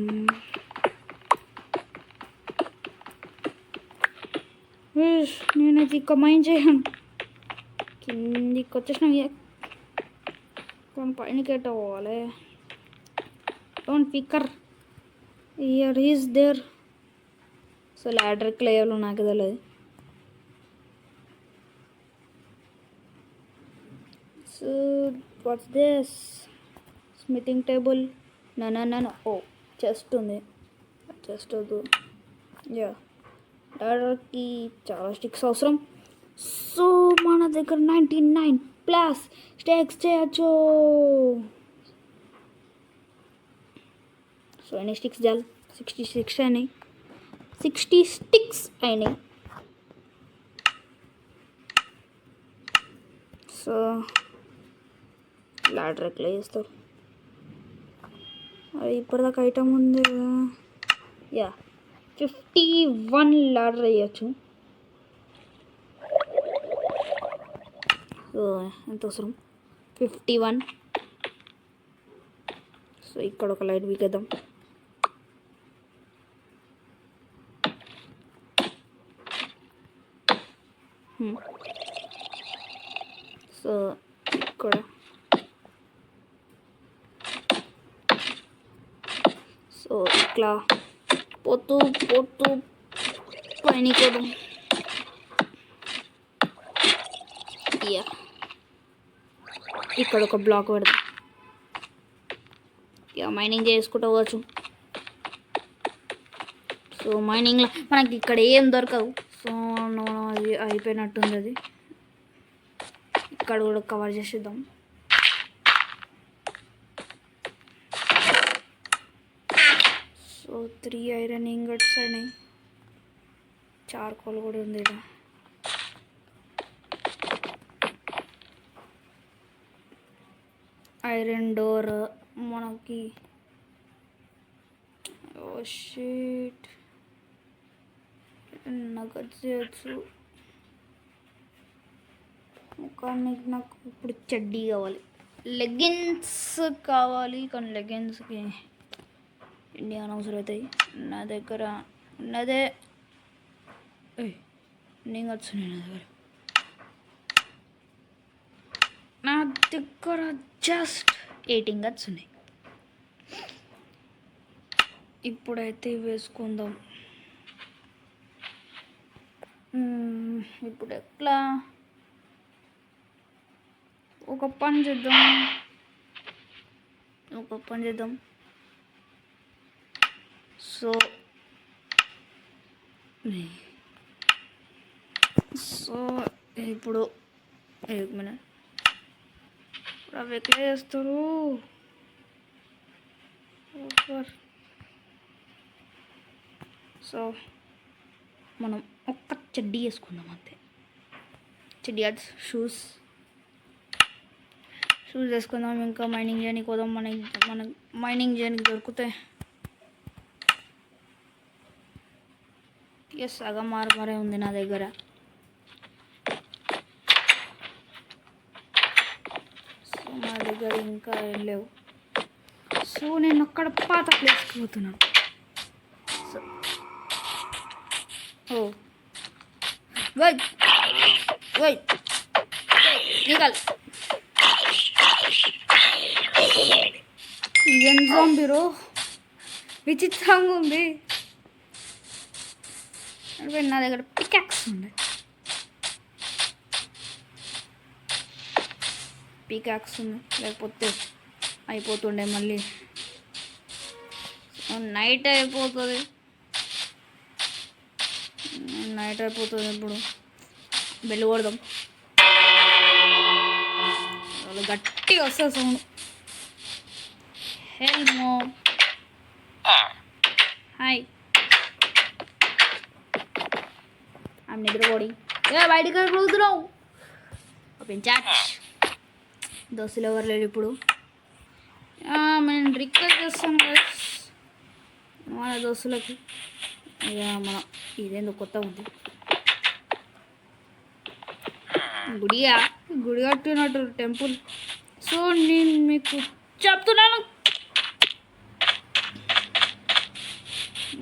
S1: నేనైతే ఇక మైండ్ చేయను. కిందికి వచ్చేసినాం. పైనకి ఎట్ట పోవాలి? డోంట్ పిక్కర్ హియర్ ఈస్ దేర్. సో ల్యాడర్కి లేయాలో నాకు తెలియదు. So what's this? Smithing table. నన్ను ఓ చెస్ట్ ఉంది. చెస్ట్ వద్దు. యా ల్యాడర్కి చాలా స్టిక్స్ అవసరం. సో మన దగ్గర 99+ స్టేక్స్ చేయొచ్చు. సో ఎన్ని స్టిక్స్ చాలు? 66 అయినాయి. 60 స్టిక్స్ అయినాయి. సో లాడర్ ఎట్లా చేస్తారు? అది ఇప్పటిదాకా ఐటమ్ ఉంది కదా. యా 51 లాడర్ వేయచ్చు. సో ఎంత అవసరం? 51. సో ఇక్కడ ఒక లైట్ వీకేద్దాం. సో ఇక్కడ సో ఇట్లా పోతూ పైన కూడా ఇక్కడ ఒక బ్లాక్ పెడతాం. ఇక మైనింగ్ చేసుకుంటూ పోవచ్చు. సో మైనింగ్లో మనకి ఇక్కడ ఏం దొరకదు. సో అది అయిపోయినట్టుంది. అది ఇక్కడ కూడా కవర్ చేసేద్దాం. సో 3 ఐరన్ ఇంగట్స్ అయినాయి. చార్కోల్ కూడా ఉంది ఇక్కడ. ఐరన్ డోర్ మనకి షీట్ నగట్స్ చేయొచ్చు. కానీ నాకు ఇప్పుడు చెడ్డీ కావాలి, లెగ్గిన్స్ కావాలి. కానీ లెగ్గిన్స్కి ఇండియన్ అవసరం అవుతాయి. నా దగ్గర ఉన్నదే నేను వచ్చినాయి. నా దగ్గర జస్ట్ 8 ఇంగట్స్ ఉన్నాయి. ఇప్పుడైతే వేసుకుందాం. ఇప్పుడు ఎట్లా ఒక పని చేద్దాం. సో ఇప్పుడు అవి ఎట్లా చేస్తారు? సో మనం ఒక్క చెడ్డీ వేసుకుందాం అంతే. చెడ్డీ షూస్ వేసుకుందాం. ఇంకా మైనింగ్ చేయడానికి పోదాం. మన మైనింగ్ చేయడానికి దొరుకుతాయి. సగం మార్మరే ఉంది నా దగ్గర. సో నా దగ్గర ఇంకా ఏం లేవు. సో నేను అక్కడ పాత ప్లేస్కి పోతున్నాను. సో నికల్ ఏం జంబీరో విచిత్రంగా ఉంది. నా దగ్గర పికాక్స్ ఉంది. లేకపోతే అయిపోతుండే. మళ్ళీ నైట్ అయిపోతుంది. ఇప్పుడు బెల్లు కొడదాం. వాళ్ళు గట్టిగా వస్తుంది సౌండ్. హెల్మో హాయ్, ఆమె నిద్రపోడి. బయటికి కూతున్నావు. చాట్ దోస్తులు ఎవరు లేరు ఇప్పుడు. నేను రిక్వెస్ట్ చేస్తాను మన దోస్తులకి ఇక మన ఇదేందో కొత్త ఉంది గుడి కట్టినట్టు టెంపుల్. సో నేను మీకు చెప్తున్నాను,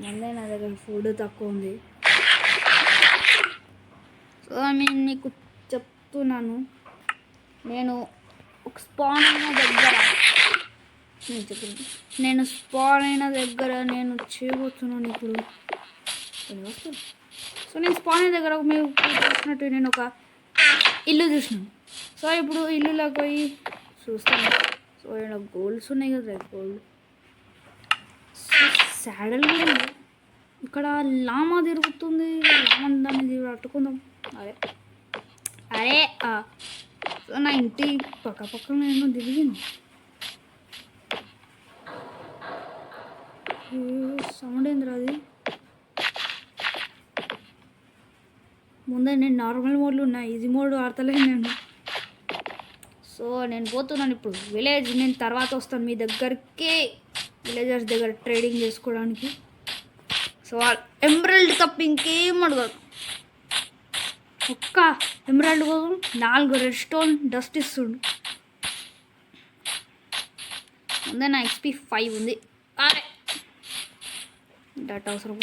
S1: ముందే నా దగ్గర ఫుడ్ తక్కువ ఉంది. సో నేను మీకు చెప్తున్నాను, నేను ఒక స్పాన్ అయిన దగ్గర నేను చేయబోతున్నాను ఇప్పుడు. సో నేను స్పాన్ అయిన దగ్గర మీరు చూసినట్టు నేను ఒక ఇల్లు చూసినాను. సో ఇప్పుడు ఇల్లులోకి పోయి చూస్తాను. సో ఇక్కడ గోల్డ్స్ ఉన్నాయి కదా, గోల్డ్ శాడల్ కూడా ఉంది. ఇక్కడ లామా తిరుగుతుంది, లామా దాన్ని పట్టుకుందాం. అరే సో నా ఇంటి పక్కన ఏమో తిరిగింది. సౌండ్ ఏందిరా అది? ముందే నేను నార్మల్ మోడ్లో ఉన్నా, ఈజీ మోడ్ ఆడతలేదు నేను. సో నేను పోతున్నాను ఇప్పుడు విలేజ్. నేను తర్వాత వస్తాను మీ దగ్గరికి, విలేజర్స్ దగ్గర ట్రేడింగ్ చేసుకోవడానికి. సో ఎమరాల్డ్ తప్ప ఇంకేం అడగదు. ఒక్క ఎమరాల్డ్ కోసం 4 రెడ్ స్టోన్ డస్ట్ ఇస్తుండు. ముందే నా XP 5 ఉంది. అరే డేటా అవసరం.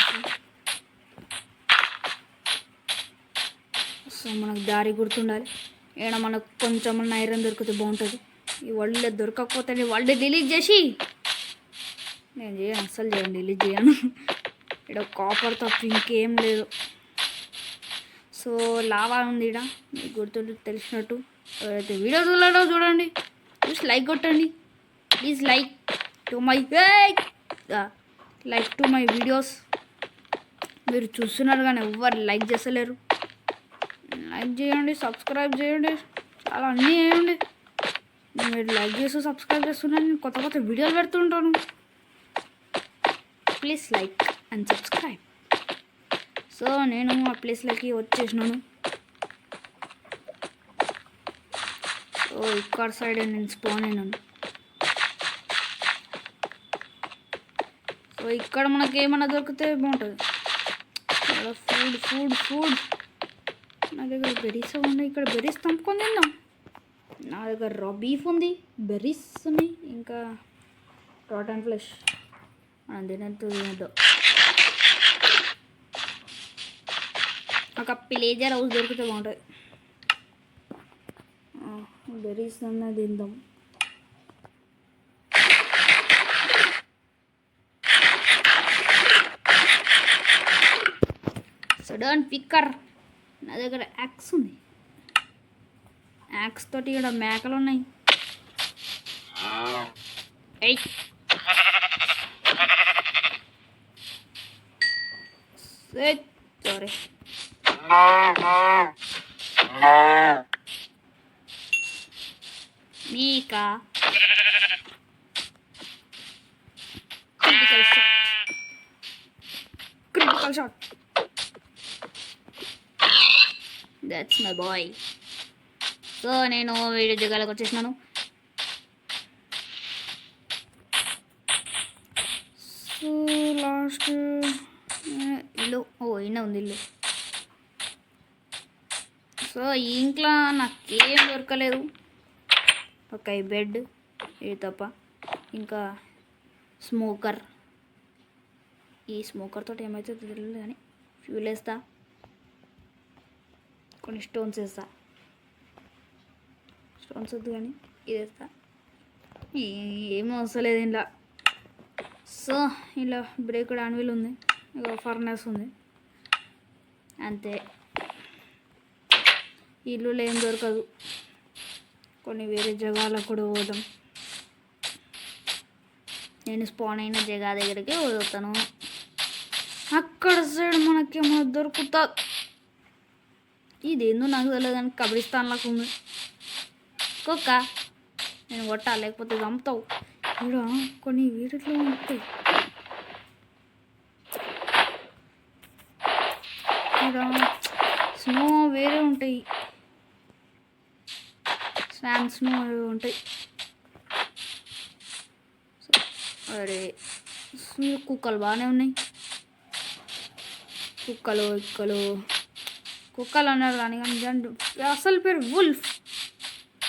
S1: సో మనకు దారి గుర్తుండాలి. ఈడ మనకు కొంచెం ఐరన్ దొరికితే బాగుంటుంది. ఈ వరల్డ్ దొరకకపోతే వరల్డ్ డిలీట్ చేసి నేను చేయను, అస్సలు చేయను, డిలీట్ చేయను. ఇక్కడ కాపర్ తప్ప ఇంకేం లేదు. సో లావా ఉంది ఇక్కడ, మీకు గుర్తుంటే తెలిసినట్టు. ఎవరైతే వీడియో చూడండి, ప్లీజ్ లైక్ కొట్టండి. Please like to my videos. మీరు చూస్తున్నారు కానీ ఎవ్వరు లైక్ చేస్తలేరు. లైక్ చేయండి, సబ్స్క్రైబ్ చేయండి, చాలా అన్నీ చేయండి. మీరు లైక్ చేస్తూ సబ్స్క్రైబ్ చేస్తున్నాను, నేను కొత్త వీడియోలు పెడుతుంటాను. Please like and subscribe. So నేను ఆ ప్లేస్లోకి వచ్చేసినాను. సో ఇక్కడ సైడ్ నేను స్పాన్ అయినాను. సో ఇక్కడ మనకి ఏమన్నా దొరికితే బాగుంటుంది. ఫుడ్ నా దగ్గర బెర్రీస్ ఉన్నాయి. ఇక్కడ బెర్రీస్ తంపుకొని తిందాం. నా దగ్గర రా బీఫ్ ఉంది, బెర్రీస్ ఉన్నాయి, ఇంకా రాటన్ ఫ్లెష్. మనం తినద్దు. ఒక పిలేజర్ హౌస్ దొరికితే బాగుంటుంది. బెర్రీస్ అన్నా తిందాం. Sudden picker. నా దగ్గర యాక్స్ ఉంది. యాక్స్ తోటి ఇక్కడ మేకలు ఉన్నాయి. Sorry. Micah critical shot. That's my boy. So నేను వీడియో జగాలకు వచ్చేసినాను. సో లాస్ట్ ఇల్లు, ఇన్న ఉంది ఇల్లు. సో ఈ ఇంట్లో నాకేం దొరకలేదు. ఒక ఈ బెడ్ ఇది తప్ప, ఇంకా స్మోకర్. ఈ స్మోకర్ తోటి ఏమైతే తెలియదు కానీ ఫ్యూల్ వేస్తా, కొన్ని స్టోన్స్ వేస్తా. స్టోన్స్ వద్దు కానీ ఇది వేస్తా. ఏమీ అవసరం లేదు ఇలా. సో ఇలా బ్రేక్ ఆన్వీల్ ఉంది, ఇక ఫర్నెస్ ఉంది, అంతే. ఇల్లులో ఏం దొరకదు. కొన్ని వేరే జగాలకు కూడా పోదాం. నేను స్పాన్ అయిన జగా దగ్గరికి పోతాను. అక్కడ సైడ్ మనకేమో దొరుకుతా. ఇదేందో నాకు తెలియదు కానీ కబ్రిస్తాన్ లాగా ఉంది. కుక్క నేను కొట్టా, లేకపోతే చంపుతావు. ఇక్కడ కొన్ని వీటిలో ఉంటాయి. ఇక్కడ స్నో వేరే ఉంటాయి, శాండ్ స్నో ఉంటాయి. అరే కుక్కలు బాగానే ఉన్నాయి. కుక్కలు కుక్కలు అన్నారు కానీ అసలు పేరు వుల్ఫ్.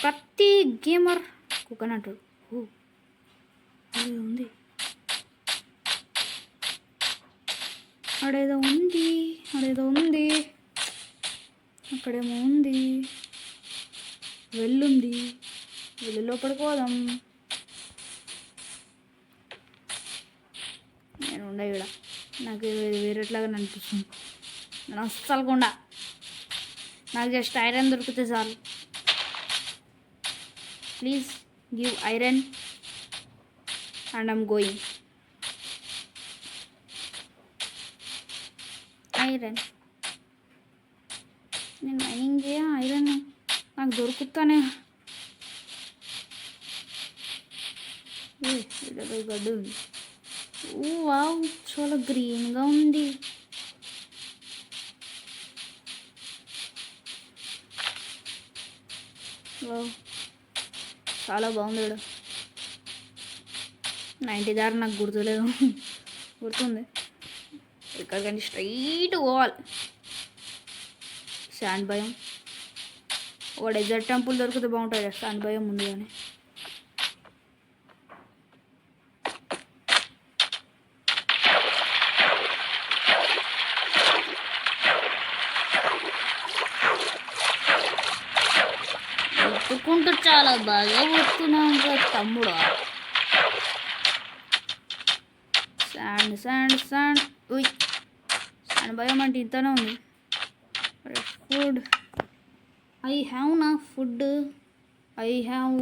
S1: ప్రతి గేమర్ కుక్కని అంటాడు. ఉంది అక్కడేదో ఉంది అక్కడేమో ఉంది. వెళ్ళి లోపలికి పోదాం. నేను ఉండే ఇక్కడ నాకు వేరేట్లాగా అనిపిస్తుంది. నేను అస్సలుకుండా నాకు జస్ట్ ఐరన్ దొరికితే చాలు. Please give iron and I'm going. Iron నేను మైనింగ్ చేయ ఐరన్ నాకు దొరుకుతానే. గడ్డు ఉంది. వావ్ చాలా గ్రీన్గా ఉంది. వావ్ చాలా బాగుంది. ఇక్కడ 90 దారి నాకు గుర్తులేదు. గుర్తుంది ఇక్కడ కానీ స్ట్రైట్ పోవాలి. శాండ్ భయం ఒక డెజర్ట్ టెంపుల్ దొరికితే బాగుంటుంది. శాండ్ భయం ఉంది కానీ ఒప్పుకుంటూ చాలా బాగా వస్తున్నాం తమ్ముడు. శాండ్ శాండ్ శాండ్ శాండ్ భయం అంటే ఇంతనే ఉంది. ఫుడ్ ఐ హ్యావ్ నా ఫుడ్. ఐ హ్యావ్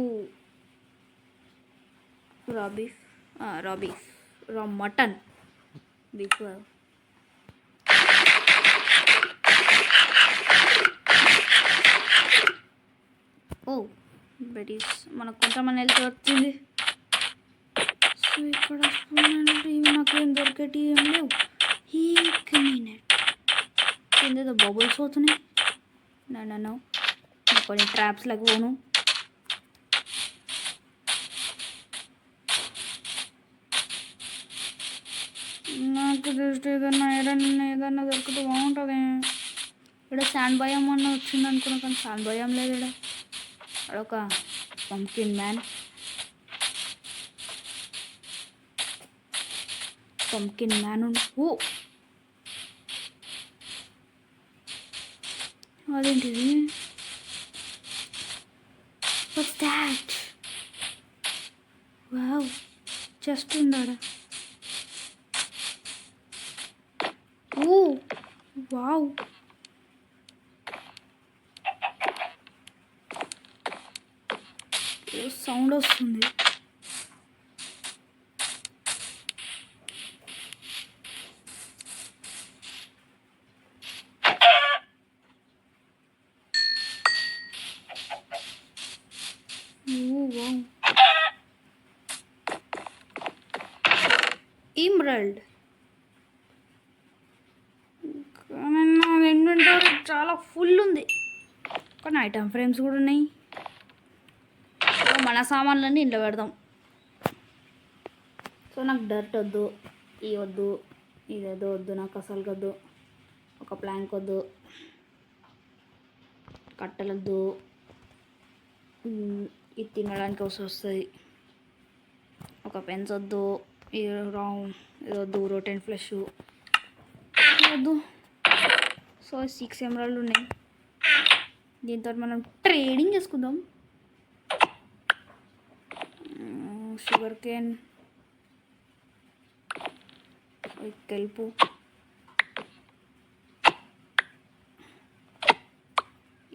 S1: రా మటన్ బీఫ్. బెటీస్ మనకు కొంతమంది హెల్త్ వచ్చింది. సో ఇక్కడ నాకేం దొరికేటి ఏం లేవు. ఈ మినిట్ కింద బబుల్స్ అవుతున్నాయి. నన్ను కొన్ని ట్రాప్స్లకు పోను. నాకు జస్ట్ ఏదన్నా దొరికితే బాగుంటుంది. ఇక్కడ శాండ్ భయం అన్న వచ్చింది అనుకున్నా కానీ శాండ్ భయం లేదు. ఇక్కడ అదొక పంకిన్ మ్యాన్ అదేంటిది? What's that? Wow, చెస్ట్ ఉందాడ. వావ్ సౌండ్ వస్తుంది. ఎమరాల్డ్. ఇన్వెంటరీ చాలా ఫుల్ ఉంది. కానీ ఐటమ్ ఫ్రేమ్స్ కూడా ఉన్నాయి. మన సామాన్లన్నీ ఇంట్లో పెడదాం. సో నాకు డర్ట్ వద్దు, ఇదేదో వద్దు, నాకు అసలు వద్దు. ఒక ప్లాంక్ వద్దు, కట్టలొద్దు, ఇది తినడానికి వస్తుంది. ఒక పెన్స్ వద్దు, ఇదొద్దు, రోటెన్ ఫ్లెష్ వద్దు. సో 6 ఎమరాల్డ్ ఉన్నాయి. దీంతో మనం ట్రేడింగ్ చేసుకుందాం. షుగర్ కేన్, కెల్పు,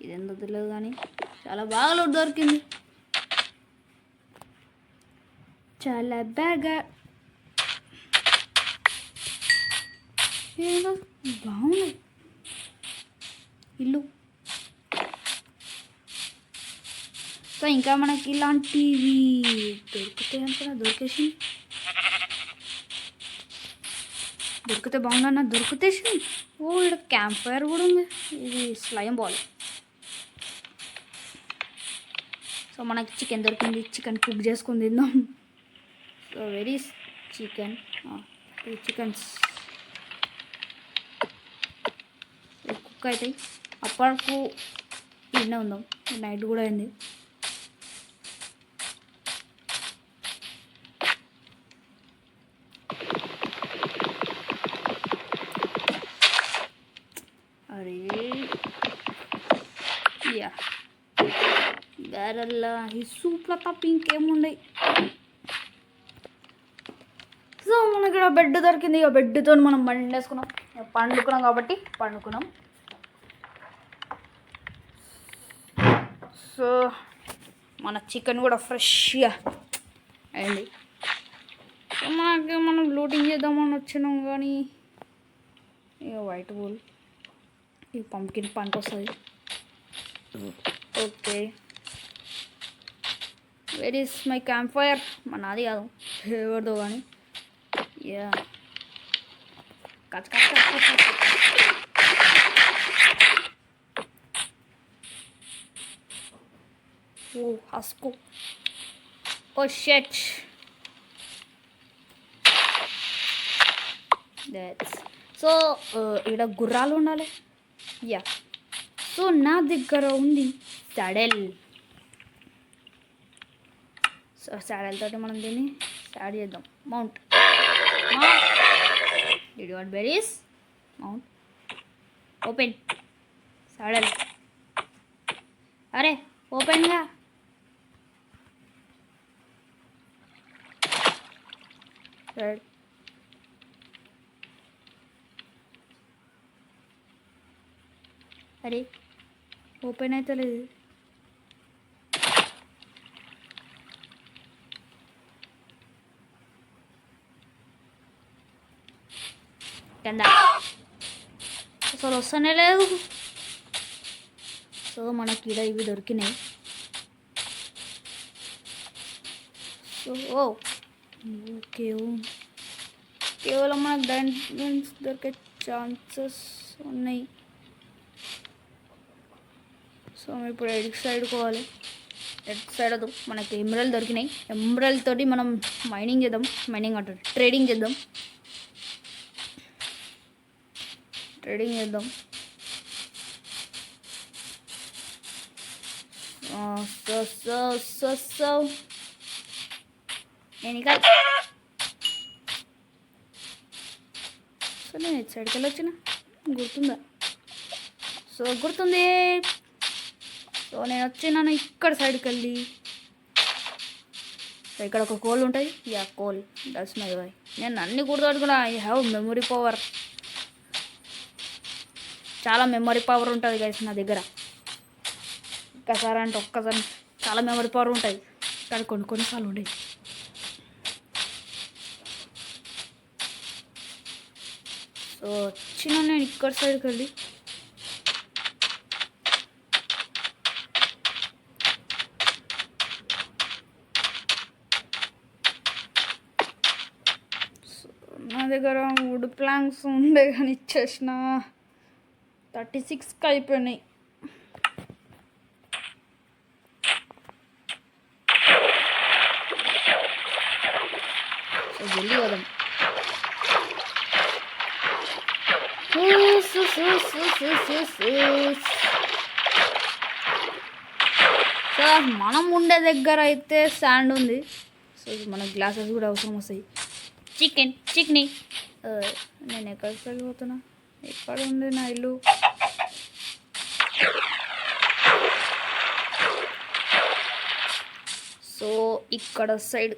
S1: ఇదెందుకు తెలియదు కానీ చాలా బాగా లోడ్ దొరికింది. చాలా బాగా బాగుంది ఇల్లు. సో ఇంకా మనకి ఇలాంటివి దొరుకుతాయి అనుకున్నా, దొరికితే బాగుందన్న దొరికితేసి. ఇక్కడ క్యాంప్ ఫైర్ కూడా ఉంది. ఇది స్లైమ్ బాల్. సో మనకి చికెన్ దొరికింది. చికెన్ కుక్ చేసుకుని తిందాం. సో వెరీ చికెన్స్ కుక్ అవుతాయి. అప్పటికు ఇన్నే ఉందాం. నైట్ కూడా అయింది. అరే యా బ్యారల్లా ఈ సూప్లో తప్ప ఇంకేముండయి. సో మనకి ఇక్కడ బెడ్ దొరికింది. ఇక బెడ్తో మనం వండేసుకున్నాం. పండుకున్నాం కాబట్టి పండుకున్నాం. సో మన చికెన్ కూడా ఫ్రెష్గా అయింది. సో మనం లూటింగ్ చేద్దామని వచ్చినాం కానీ ఇక వైట్ బోల్ ఈ పంకిన్ పనికి వస్తుంది. Okay, where is my campfire? నాది కాదు, ఎవరిదో కానీ. యా కచ్ కచ్ కచ్ కచ్ కచ్. Oh husk, oh shit. That's so ఇక్కడ గుర్రాలు ఉండాలి. యా సో నా దగ్గర ఉంది సాడెల్. సో సాడెల్ తోటి మనం దీన్ని స్టార్ట్ చేద్దాం. Mount did you want berries? Mount open saddle. అరే ఓపెన్గా. రైట్, అరే ఓపెన్ అయితే లేదు. కింద అసలు వస్తూనే లేదు. సో మనకి ఇక్కడ ఇవి దొరికినాయి. సో ఓకే, కేవలం మనకు డైమండ్స్ దొరికే ఛాన్సెస్ ఉన్నాయి. సో ఇప్పుడు ఎడ్ సైడ్ పోవాలి. ఎడ్ సైడ్ అది మనకి ఎమరల్డ్ దొరికినాయి. ఎమరల్డ్ తోటి మనం మైనింగ్ చేద్దాం. మైనింగ్ అంటారు, ట్రేడింగ్ చేద్దాం. ట్రేడింగ్ చేద్దాం. సో నేను ఇక సో నేను ఇటు సైడ్కి వెళ్ళి వచ్చిన, గుర్తుందా? సో గుర్తుంది. సో నేను వచ్చినాను ఇక్కడ సైడ్కి వెళ్ళి. ఇక్కడ ఒక కోల్ ఉంటుంది. Yeah coal, that's my why. నేను అన్ని గుర్తుపెట్టుకున్నా. I have memory power. చాలా మెమొరీ పవర్ ఉంటుంది గైస్ నా దగ్గర. ఒక్కసారి అంటే ఒక్కసారి చాలా మెమొరీ పవర్ ఉంటుంది. కానీ కొన్నిసార్లు ఉండేవి. సో వచ్చిన నేను ఇక్కడ సైడ్కి వెళ్ళి నా దగ్గర వుడ్ ప్లాంక్స్ ఉండే కానీ ఇచ్చేసిన 36కి అయిపోయినాయి. సో వెళ్ళి వదాం. సో మనం ఉండే దగ్గర అయితే శాండ్ ఉంది. సో మన గ్లాసెస్ కూడా అవసరం వస్తాయి. చికెన్ నేను ఎక్కడికి వెళ్ళిపోతున్నా? ఎక్కడ ఉంది నా ఇల్లు? సో ఇక్కడ సైడ్,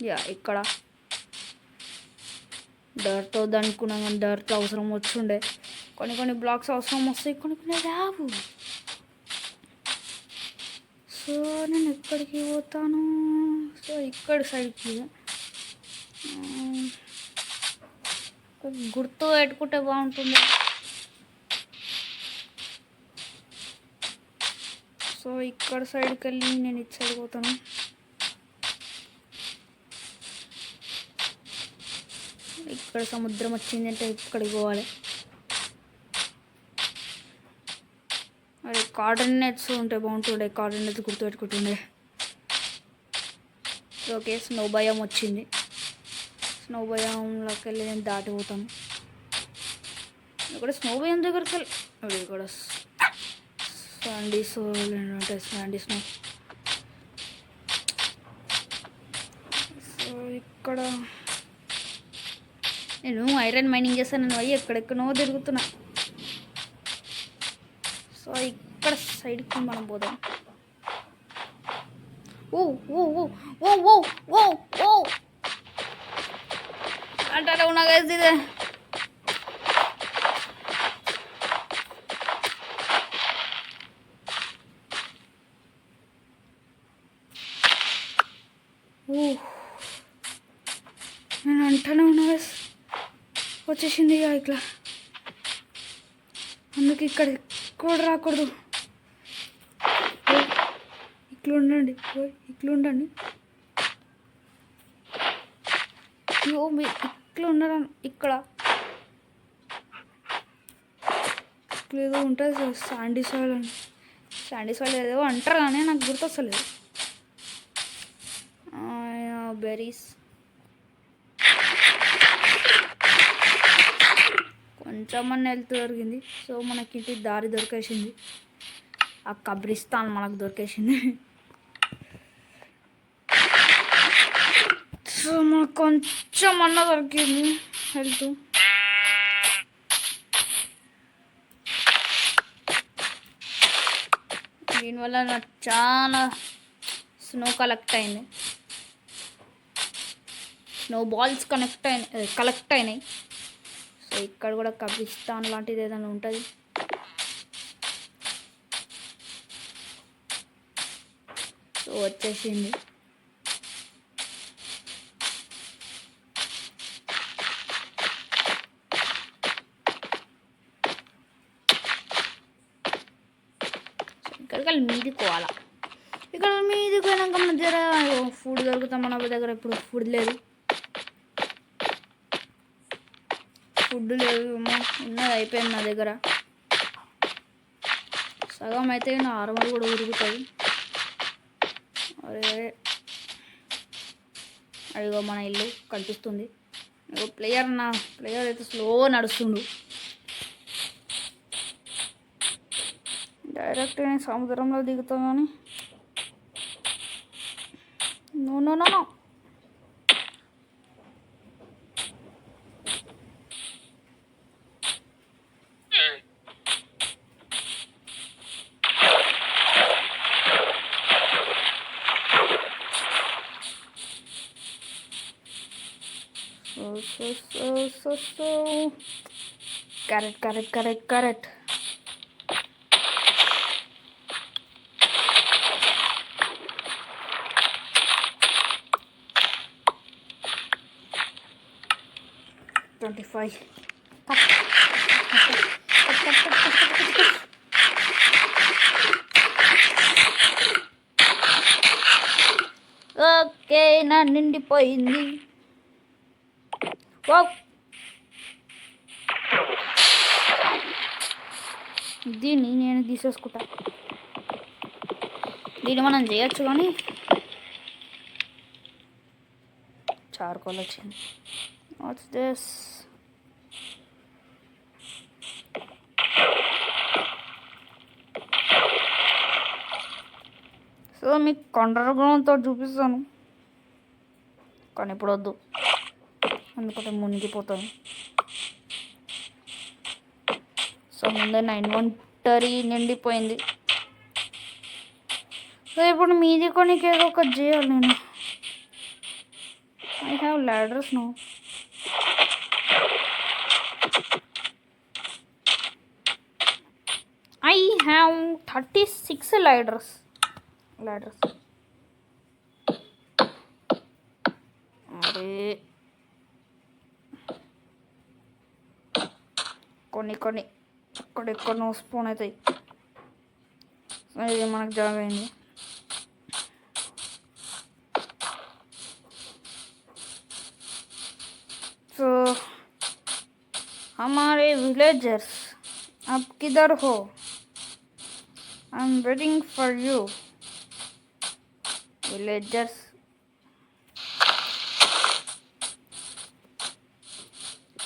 S1: యా ఇక్కడ డర్తో అనుకున్నాం కానీ డర్తో అవసరం వచ్చుండే. కొన్ని బ్లాక్స్ అవసరం వస్తాయి, కొన్ని రావు. సో నేను ఎక్కడికి పోతాను? సో ఇక్కడ సైడ్కి గుర్తు పెట్టుకుంటే బాగుంటుంది. సో ఇక్కడ సైడ్కి వెళ్ళి నేను ఇటు సైడ్ పోతాను. ఇక్కడ సముద్రం వచ్చింది అంటే ఇక్కడికి పోవాలి. అరే కోఆర్డినేట్స్ ఉంటే బాగుంటుండే. కోఆర్డినేట్స్ గుర్తుపెట్టుకుంటుండే. ఓకే, స్నో భయం వచ్చింది. స్నో భయంలోకి వెళ్ళి నేను దాటిపోతాను. ఇక్కడ స్నో బియ్యం దగ్గరికి వెళ్ళి అవి ఇక్కడ శాండీ సోల్ అంటే శాండీ స్నో. సో ఇక్కడ నేను ఐరన్ మైనింగ్ చేస్తాను, నేను అయ్యి ఎక్కడెక్కడో తిరుగుతున్నా. సో ఇక్కడ సైడ్కి మనం పోదాం. ఓ ఓ ఓ ఓ ఓ ఓ ఓ అంటారా ఉన్నా గైస్ ఇదే. నేను అంటానే ఉన్నా గైస్, వచ్చేసింది ఇక ఇట్లా. అందుకే ఇక్కడ కూడా రాకూడదు. ఇట్లా ఉండండి, ఇట్లా ఉండండి. అయ్యో మీ ఇట్లా ఉండరా, ఇక్కడ ఏదో ఉంటుంది సార్ శాండీ సాయిల్ అని. శాండీ సాయిల్ ఏదో అంటారు కానీ నాకు గుర్తొస్తలేదు. బెర్రీస్ కొంచెం మన హెల్త్ దొరికింది. సో మనకి ఇంటి దారి దొరికేసింది, ఆ కబ్రిస్తాన్ మనకు దొరికేసింది. సో మనకు కొంచెం అన్న దొరికింది హెల్త్. దీనివల్ల నాకు చాలా స్నో కలెక్ట్ అయింది, స్నో బాల్స్ కలెక్ట్ అయినాయి. సో ఇక్కడ కూడా కబ్రిస్తాన్ లాంటిది ఏదైనా ఉంటుంది. సో వచ్చేసింది. ఇక్కడికి మీదికి పోవాలా. ఇక్కడ మీదికి పోయినాక మన దగ్గర ఫుడ్ దొరుకుతాం. మన దగ్గర ఇప్పుడు ఫుడ్ లేదు, ఫుడ్ లేదు. ఉన్నది అయిపోయింది నా దగ్గర. సగం అయితే నా ఆర్మర్ కూడా ఉరుగుతుంది. అరే అదిగో మన ఇల్లు కనిపిస్తుంది. నా ప్లేయర్ అయితే స్లో నడుస్తుండు. డైరెక్ట్ నేను సముద్రంలో దిగుతాను కానీ no no no no. So. Correct. $25. Okay నా నిండిపోయింది. దీన్ని నేను తీసేసుకుంటా. దీన్ని మనం చేయొచ్చు కానీ చార్కోల్ వచ్చింది. What's this? సో మీకు కొండరగుణంతో చూపిస్తాను కానీ ఇప్పుడు వద్దు, ఎందుకంటే మునిగిపోతాను. సో ముందే 9 ఒంటరి నిండిపోయింది. సో ఇప్పుడు మీది కొనికి ఏదో ఒకటి చేయాలి నేను. I have ladders no. I have 36 ladders. అరే కొన్ని అక్కడెక్కడో స్పూన్ అవుతాయి. ఇది మనకు జాగ్ అయింది. సో हमारे विलेजर्स आप किधर हो? I am waiting for you villagers.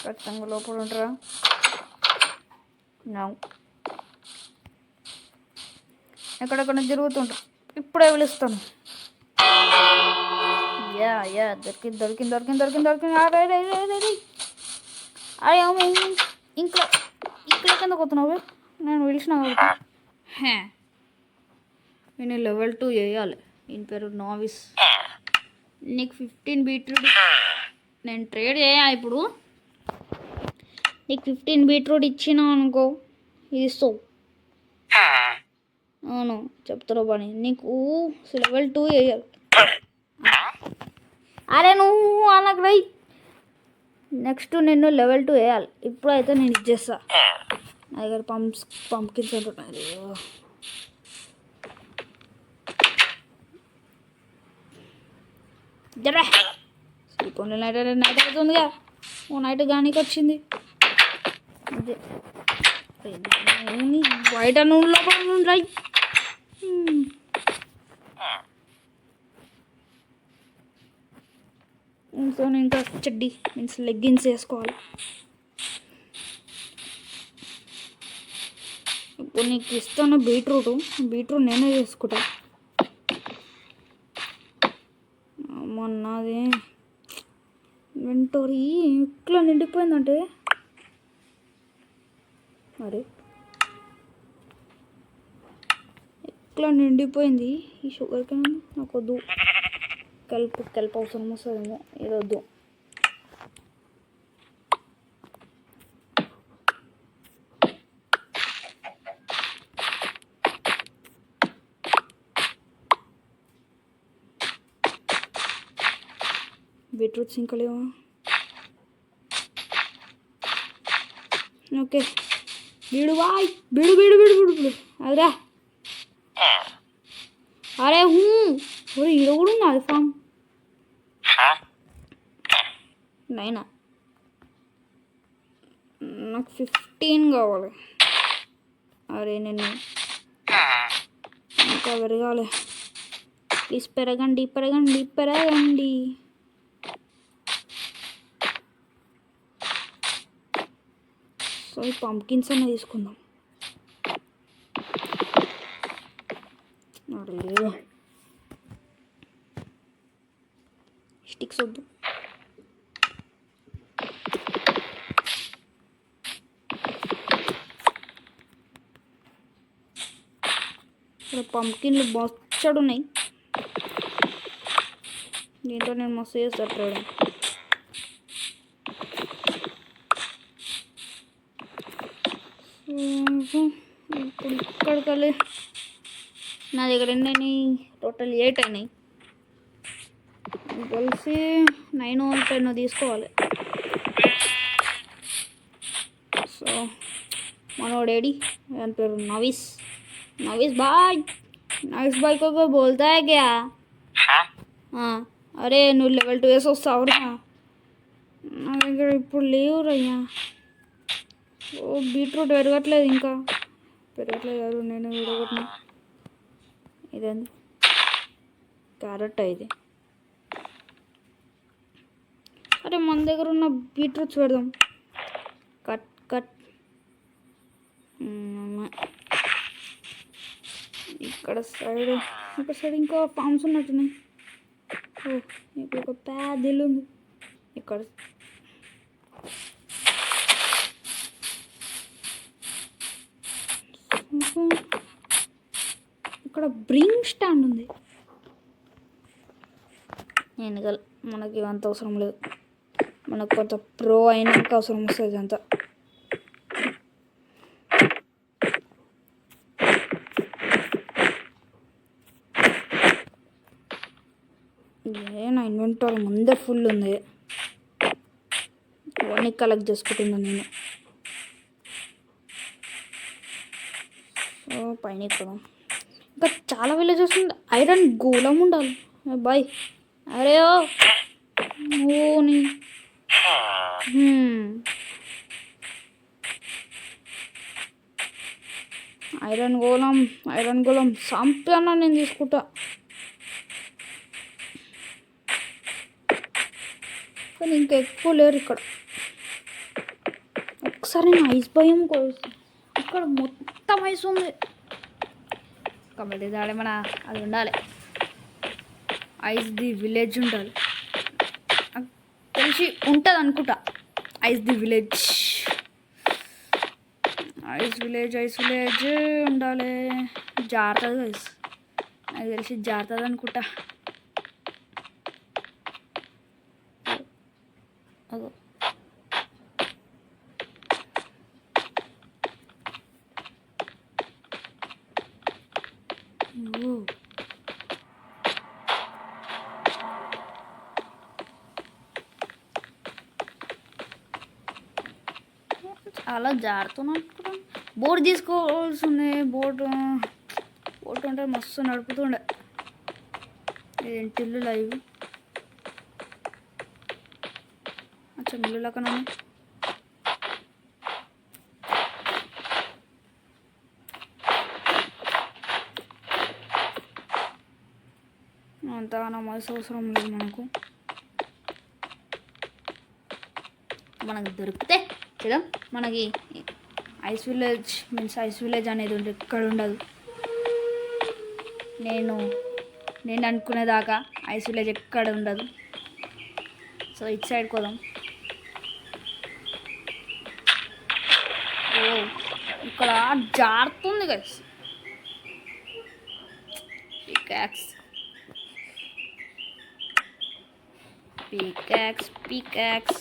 S1: ఖచ్చితంగా లోపల ఉంటారా? నో ఎక్కడెక్కడ తిరుగుతుంటా. ఇప్పుడే పిలుస్తాను. యా యా దొరికింది దొరికింది దొరికింది దొరికింది దొరికింది. అరే ఇంట్లో ఇంట్లో కింద పోతున్నావు. నేను పిలిచిన కాబట్టి నేను లెవెల్ 2 వేయాలి. ఈయన పేరు నావిస్. నీకు 15 బీట్రూట్ నేను ట్రేడ్ చేయ. ఇప్పుడు నీకు 15 బీట్రూట్ ఇచ్చినా అనుకో, ఇది సో అవును చెప్తారో పని. నీకు లెవెల్ 2 వేయాలి. అరే నువ్వు అలాగ రై. నెక్స్ట్ నేను లెవెల్ 2 వేయాలి. ఇప్పుడైతే నేను ఇచ్చేస్తా. నా దగ్గర పంప్కిన్స్ ఉంటున్నాయి. జరా ఇప్పుడు నైట్ నైట్ అవుతుందిగా. ఓ నైట్ గానికి వచ్చింది. అదే బయట నూనె లోపల రై. సో నేను ఇంకా చెడ్డీ మీన్స్ లెగ్గిన్స్ వేసుకోవాలి. ఇప్పుడు నీకు ఇస్తాను బీట్రూట్ నేనే చేసుకుంటా. మొన్నది ఇన్వెంటరీ ఎట్లా నిండిపోయిందంటే, మరి ఎట్లా నిండిపోయింది. ఈ షుగర్ కింద నాకు వద్దు. కెల్ప్ అవసరం వస్తుందేమో. ఇది వద్దు. బీట్రూట్స్ ఇంకా లేవా? ఓకే బీడు బాయ్ బీడు అదిరా. అరే ఈడ కూడా ఉన్నది ఫామ్. నైనా నాకు 15 కావాలి. అరే నేను ఇంకా పెరగాలి. ప్లీజ్ పెరగండి. సో ఈ పంప్కిన్స్ అన్న తీసుకుందాం. స్టిక్స్ వద్దు. ఇక్కడ పంప్కిన్లు బొచ్చడు ఉన్నాయి. దీంట్లో నేను మస్తు చేస్తాను ట్రేడ్. ఇప్పుడు ఇక్కడికి నా దగ్గర ఎన్ని టోటల్ 8 అయినాయి. కలిసి 9 or 10 తీసుకోవాలి. సో మనోడేడి అని పేరు నవీస్ भाई को बोलता है क्या? हाँ अरे నువ్వు లెవెల్ 2 వేసి వస్తావురా. నా దగ్గర ఇప్పుడు లేవు రయ్యా. ఓ బీట్రూట్ పెరగట్లేదు. ఇంకా పెరగట్లేదు. నేను విడగొట్టిన. ఇదేంది క్యారెట్ ఇది. అరే మన దగ్గర ఉన్న బీట్రూట్స్ పెడదాం. కట్ ఇక్కడ సైడ్ ఇంకా ఫామ్స్ ఉన్నట్టున్నాయి. ఓ ఇక్కడ ఒక పెద్ద ఇల్లు ఉంది. ఇక్కడ బ్రింగ్ స్టాండ్ ఉంది. వెనకాల మనకి అంత అవసరం లేదు. మనకు కొంత ప్రో అయినాక అవసరం వస్తుంది అంతా. నా ఇన్వెంటరీ ముందే ఫుల్ ఉంది. ఇవన్నీ కలెక్ట్ చేసుకుంటున్నాను నేను. సో పైన ఇక్కడ ఇంకా చాలా విలేజెస్ ఉంది. ఐరన్ గోళం ఉండాలి బాయ్. అరే ఓని ఐరన్ గోళం సంపన్న నేను తీసుకుంటా. కానీ ఇంకా ఎక్కువ లేరు ఇక్కడ. ఒకసారి నేను ఐస్ భయం ఇక్కడ మొత్తం ఐస్ ఉంది కాబట్టి దాడే మన అది ఉండాలి. ఐస్ ది విలేజ్ ఉండాలి, తెలిసి ఉంటుంది అనుకుంటా. Ice the village, ice village ఉండాలి. జారుతుంది ఐస్, నాకు తెలిసి జారుతుంది అనుకుంటా. అదో చాలా జారుతున్నాను. బోర్డు తీసుకోవాల్సింది. బోర్డు ఉంటే మస్తు నడుపుతుండే. ఏంటి ఇల్లు లైవ్ అచ్చా ఇల్లు లెక్కన అంతగా మస్తు అవసరం లేదు మనకు దొరికితే చూద్దాం. మనకి ఐస్ విలేజ్ అనేది ఎక్కడ ఉండదు. నేను అనుకునేదాకా ఐస్ విలేజ్ ఎక్కడ ఉండదు. సో ఇటు సైడ్ పోదాం. ఓ ఇక్కడ జారుతుంది గైస్. పికాక్స్.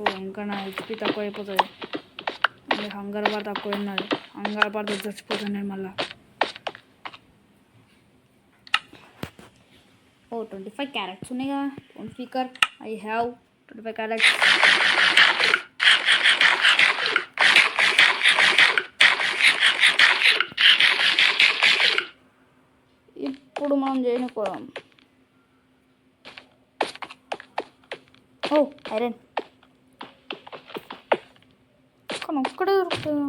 S1: ఓ ఇంకా నా హెచ్పి తక్కువ అయిపోతుంది. హంగర్ బార్ తక్కువ ఉన్నది. హంగర్ బార్ చచ్చిపోతాను నేను మళ్ళా. ఓ 25 క్యారెట్స్ ఉన్నాయి కదా. డోంట్ ఫికర్, ఐ హ్యావ్ 25 క్యారెట్స్. ఇప్పుడు మనం చేయకపోదాం. ఓ ఐరన్ కానీ ఒక్కడే దొరుకుతుంది.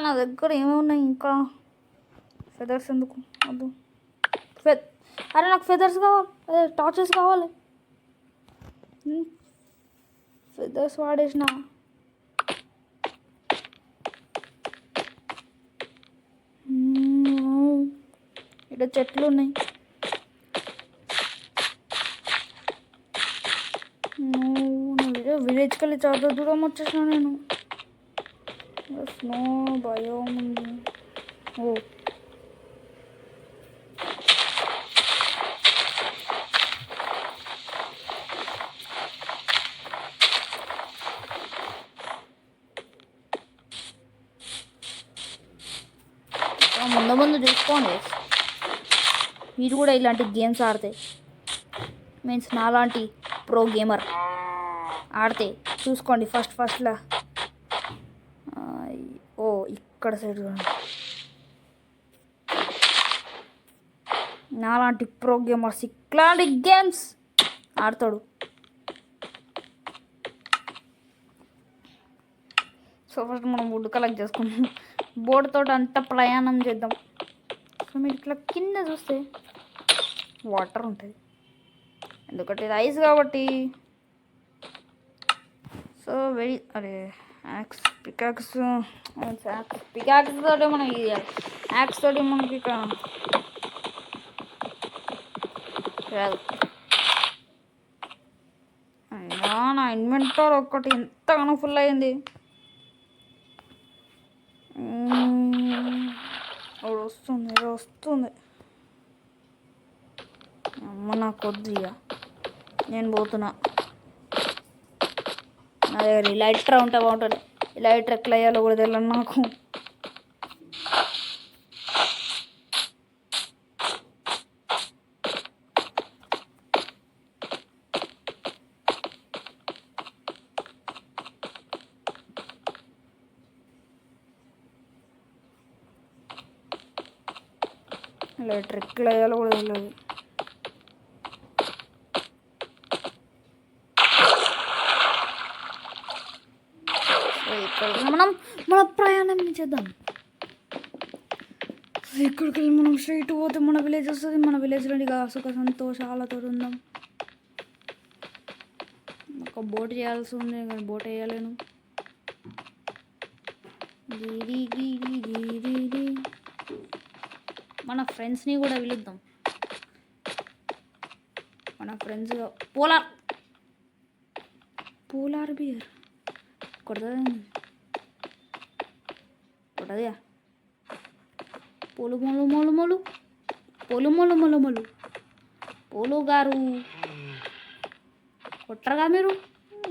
S1: నా దగ్గర ఏమేమి ఉన్నాయి ఇంకా. ఫెదర్స్ ఎందుకు వద్దు. అరే నాకు ఫెదర్స్ కావాలి, అదే టార్చెస్ కావాలి. ఫెదర్స్ వాడేసిన. ఇక్కడ చెట్లు ఉన్నాయి. విలేజ్కి వెళ్ళి చాలా దూరం వచ్చేసిన నేను. స్నో భయం ఉంది. ఓ ముందు చూసుకోండి. మీరు కూడా ఇలాంటి గేమ్స్ ఆడితే మీన్స్ నాలాంటి ప్రో గేమర్ ఆడితే చూసుకోండి. ఫస్ట్లా ఓ ఇక్కడ సైడ్ నాలాంటి ప్రో గేమర్స్ ఇట్లాంటి గేమ్స్ ఆడతాడు. సో ఫస్ట్ మనం వుడ్ కలెక్ట్ చేసుకుంటాం. బోర్డుతో అంతా ప్రయాణం చేద్దాం. సో మీరు ఇట్లా కింద చూస్తే వాటర్ ఉంటుంది, ఎందుకంటే ఇది ఐస్ కాబట్టి. సో పికాక్స్ తోటి మనకి యాక్స్ తోటి మనకి ఇక్కడ రాదు. అయినా నా ఇన్వెంటర్ ఒక్కటి ఎంతగానో ఫుల్ అయింది. వస్తుంది అమ్మ నాకు వద్దు. ఇక నేను పోతున్నా. నా దగ్గర లైటర్ ఉంటే బాగుంటుంది. లైటర్ ఎట్లా అయ్యాలో కూడా తెలియదు నాకు. లైటర్ ఎట్లా అయ్యాలో కూడా తెలియదు. మన ప్రయాణం చేద్దాం. ఇక్కడికి వెళ్ళి మనం స్ట్రైట్ పోతే మన విలేజ్ వస్తుంది. మన విలేజ్లో సుఖ సంతోషాలతో ఉందాం. ఒక బోట్ చేయాల్సి ఉంది కానీ బోట్ వేయలేను. మన ఫ్రెండ్స్ని కూడా పిలుద్దాం. మన ఫ్రెండ్స్ పోలార్ బియర్ కొట్టదిగా. పోలు మొలు మొలు మొలు పోలు మొలు మొలు మొలు పోలు గారు కొట్టరుగా మీరు.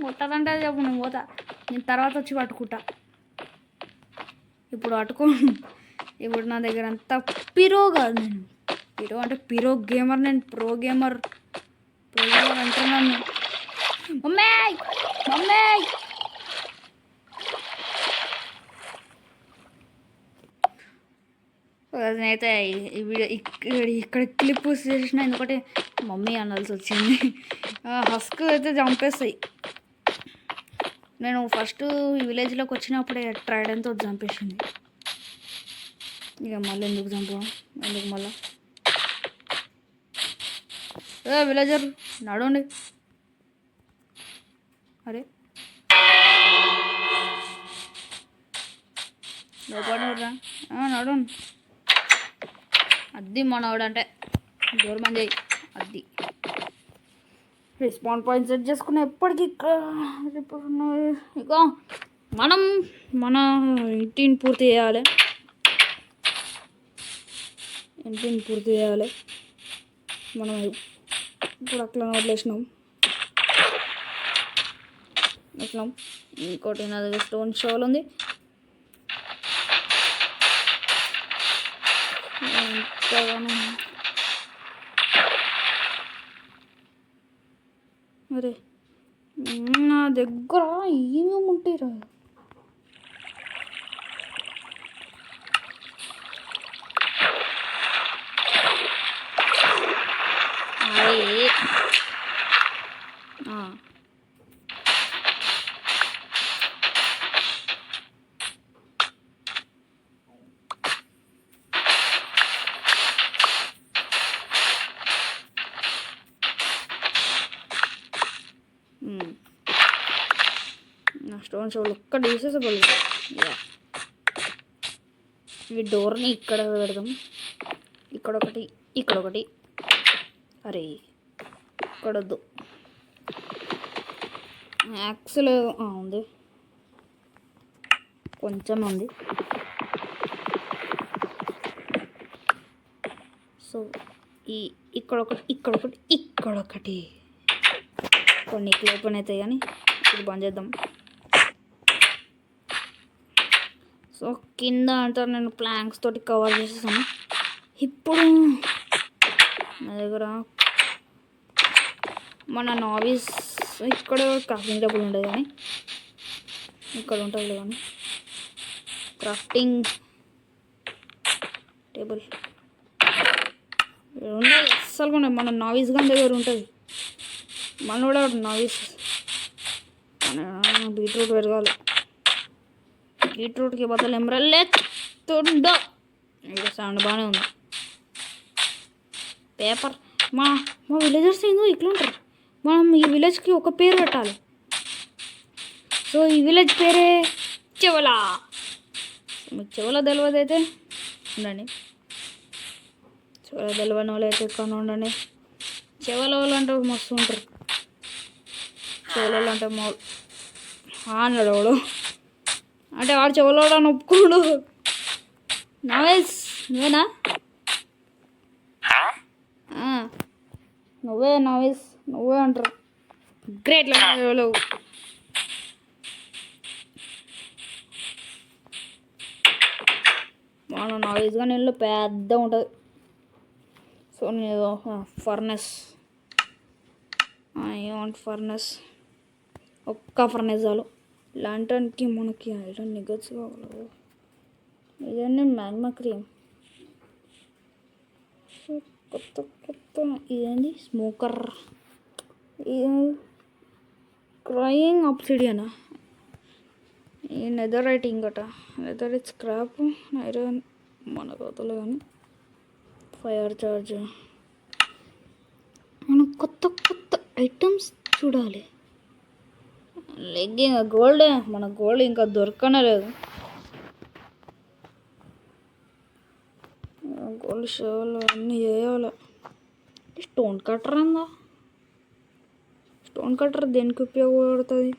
S1: కొట్టారంటే అది చెప్పు, నేను పోతా. నేను తర్వాత వచ్చి పట్టుకుంటా. ఇప్పుడు ఇప్పుడు నా దగ్గర అంతా పిరో కాదు. నేను పిరో అంటే పిరో గేమర్, నేను ప్రో గేమర్ అంటున్నాను. మమ్మీ మమ్మీ నేనైతే ఈ వీడియో ఇక్కడ క్లిప్ చేసిన, ఎందుకంటే మమ్మీ అనాల్సి వచ్చింది. హస్క్ అయితే చంపేస్తాయి. నేను ఫస్ట్ ఈ విలేజ్లోకి వచ్చినప్పుడే ట్రైడెన్తో చంపేసింది. ఇక మళ్ళీ ఎందుకు చంపడం, ఎందుకు మళ్ళా. విలేజర్ నడవండి. అరే లోపడరా, నడవండి. అది మనవాడు అంటే డోర్ మంది అది రెస్పాన్ పాయింట్ సెట్ చేసుకున్న ఎప్పటికీ ఇక మనం మన ఇంటిని పూర్తి చేయాలి. మనం ఇప్పుడు అట్లా వదిలేసినాం. ఇంకోటి నా దగ్గర స్టోన్ షోల్ ఉంది. అరే నా దగ్గర ఏమేమి ఉంటాయిరా. నా స్టోన్ షోలు ఒక్క తీసేసబోలేదు. ఈ డోర్ని ఇక్కడ పెడదాం. ఇక్కడొకటి. అరే ఇక్కడొద్దు. యాక్చువల్ ఉంది, కొంచెం ఉంది. సో ఇక్కడొకటి కొన్ని ఓపెన్ అవుతాయి, కానీ ఇప్పుడు బంద్ చేద్దాం. సో కింద అంతా నేను ప్లాంక్స్ తోటి కవర్ చేసేసాను. ఇప్పుడు నా దగ్గర మన నావీస్ ఇక్కడ క్రాఫ్టింగ్ టేబుల్ ఉండదు, కానీ ఇక్కడ ఉంటుంది. కానీ క్రాఫ్టింగ్ టేబుల్ ఉండదు అస్సలు కూడా. మన నావీస్ కానీ దగ్గర ఉంటుంది. మన కూడా నావీస్ బీట్రూట్ పెరగాలి. బీట్రూట్కి బదులు ఎమరల్డ్ తుండో. ఇక్కడ సౌండ్ బాగానే ఉంది. పేపర్ మా విలేజర్స్ ఏందో ఇట్లా ఉంటారు. మనం ఈ విలేజ్కి ఒక పేరు పెట్టాలి. సో ఈ విలేజ్ పేరే చెవల. మీకు చెవల తెలియదు అయితే ఉండండి. చెవల తెలియని వాళ్ళు అయితే ఎక్కడ ఉండండి. చెవల వాళ్ళు అంటే మస్తు ఉంటారు. చెవల వాళ్ళు అంటే అన్నాడు వాడు, అంటే వాడు చెవలోడు అని ఒప్పుకోడు. నవేస్ నువ్వేనా? నువ్వే నవేస్, నువ్వే అంటారు. Great level. మన నవేస్గా నీళ్ళు పెద్ద ఉంటుంది. సో నేను ఫర్నెస్, ఏమంటే ఫర్నెస్ ఒక్క ఫర్నెస్ చాలు. లాంటర్న్కి మనకి ఐరన్ నిగట్స్ కావాలి. ఇదన్నీ మ్యాగ్మా క్రీమ్. కొత్త ఇదేంటి స్మోకర్, క్రయింగ్ ఆబ్సిడియనా, ఈ నెదర్ రైటింగ్ అట. నెదర్ ఇట్ స్క్రాప్, ఐరన్ మన కోతలు. కానీ ఫైర్ చార్జ్. మనం కొత్త ఐటమ్స్ చూడాలి. లెగ్గింగ్ గోల్డ్, మన గోల్డ్ ఇంకా దొరకనే లేదు. గోల్డ్ షోలు అన్నీ చేయాలి. స్టోన్ కట్టర్ అందా? స్టోన్ కట్టర్ దేనికి ఉపయోగపడుతుంది?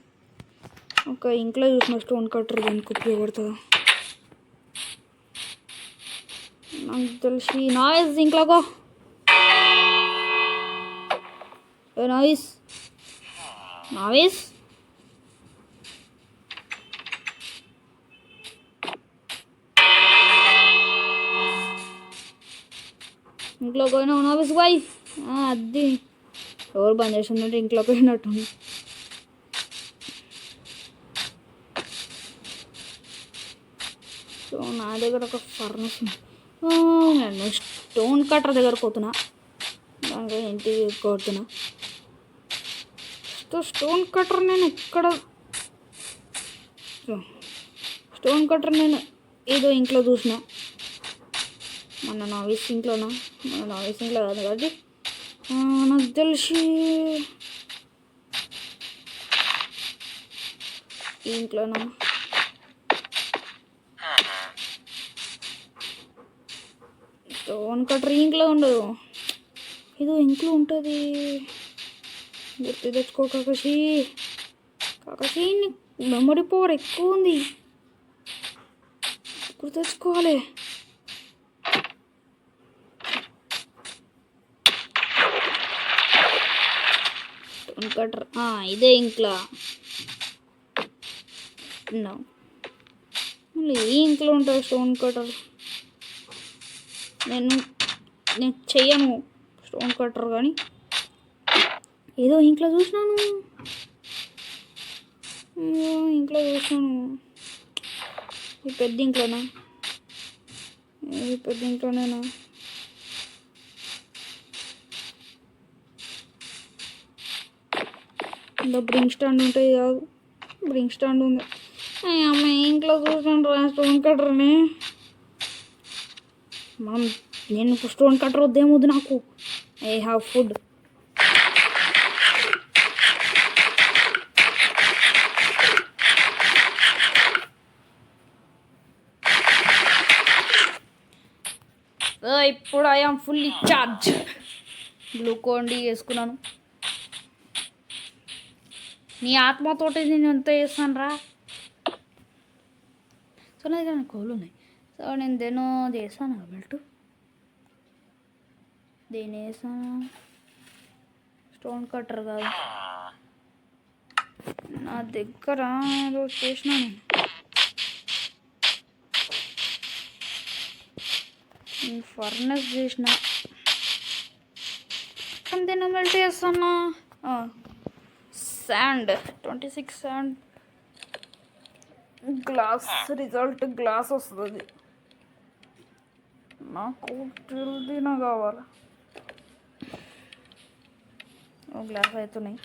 S1: ఒక ఇంట్లో చూసిన స్టోన్ కట్టర్ దేనికి ఉపయోగపడుతుంది నాకు తెలిసి. నాయిస్ ఇంట్లోకో, నాయిస్ నాయిస్ ఇంట్లో పోయినా నాయిస్ బాయ్. అది ఎవరు బంద్ చేసిందంటే ఇంట్లో పోయినట్టుంది. సో నా దగ్గర ఒక ఫర్నస్ ఉంది. నేను స్టోన్ కట్టర్ దగ్గర పోతున్నా, దానిపై ఇంటికి కొడుతున్నా. స్టోన్ కట్టర్ నేను ఎక్కడ, స్టోన్ కట్టర్ నేను ఏదో ఇంట్లో చూసిన. మన నావిస్ ఇంట్లోనా? మన నావిస్ ఇంట్లో కాదు కాబట్టి నాకు తెలిసి ఇంట్లోనా. స్టోన్ కట్టర్ ఇంట్లో ఉండదు, ఏదో ఇంట్లో ఉంటుంది. గుర్తు తెచ్చుకో కాకసి. కాకసి మెమరీ పవర్ ఎక్కువ ఉంది, గుర్తు తెచ్చుకోవాలి. స్టోన్ కట్టర్ ఇదే ఇంట్లో. మళ్ళీ ఏ ఇంట్లో ఉంటుంది స్టోన్ కట్టర్? నేను చెయ్యను స్టోన్ కట్టర్, కానీ ఏదో ఇంట్లో చూసినాను, ఈ పెద్ద ఇంట్లోనా? పెద్ద ఇంట్లోనేనా? ఇంకా బ్రింగ్ స్టాండ్ ఉంటుంది కాదు, బ్రింగ్ స్టాండ్ ఉంది. అమ్మ ఇంట్లో చూసాను రా స్టోన్ కట్టర్ని. నేను స్టోన్ కట్టర్ వద్దేమొద్దు నాకు. I have food. ఇప్పుడు I'm fully charge. Glucon D వేసుకున్నాను. నీ ఆత్మతోటి నేను ఎంత చేస్తాను రా. సో నా దగ్గర కోళ్ళు ఉన్నాయి, సో నేను దేనో చేస్తాను బెల్ట్. దేని వేసాను? స్టోన్ కట్టర్ కాదు, నా దగ్గర ఏదో చేసినాను. ఫర్నెస్ చేసిన దేని మెల్ట్ చేస్తాను. Sand 26 sand, glass result glass వస్తుంది. నాకు తెలిదిన కావాలి. గ్లాస్ అవుతున్నాయి.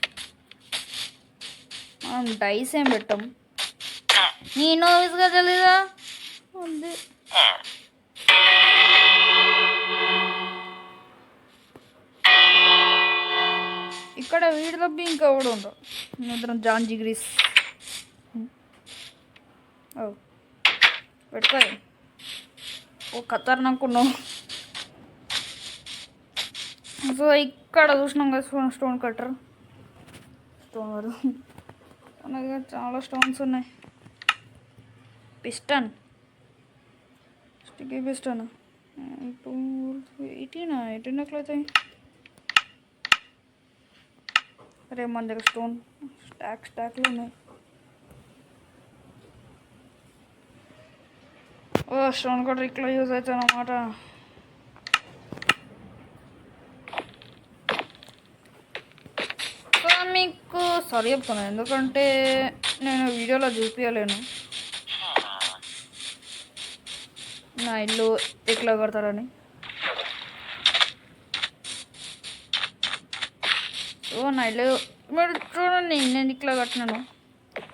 S1: మనం డైస్ ఏం పెట్టాం. నేను నోవిస్గా తెలీదా ఉంది. ఇక్కడ వీడి తప్పి ఇంకా కూడా ఉండవు. ఇద్దరం జాన్ జిగ్రీస్. పెట్టుకోయి ఓ ఖతర్నాకున్నావు. సో ఇక్కడ చూసినాం కదా స్టోన్ కట్టర్. స్టోన్ వరకు మన దగ్గర చాలా స్టోన్స్ ఉన్నాయి. పిస్టన్, స్టిక్కీ పిస్టన్ 18 ఎట్లా అవుతాయి? అరే మన దగ్గర స్టోన్ స్టాక్లు ఉన్నాయి. స్టోన్ కట్టర్ ఇట్లా యూజ్ అవుతుంది అన్నమాట. మీకు సారీ చెప్తున్నాను, ఎందుకంటే నేను వీడియోలో చూపించలేను నా ఇల్లు ఎట్లా కడతారని. సో నా ఇల్లు మీరు చూడండి, నేను ఇట్లా కట్టినాను.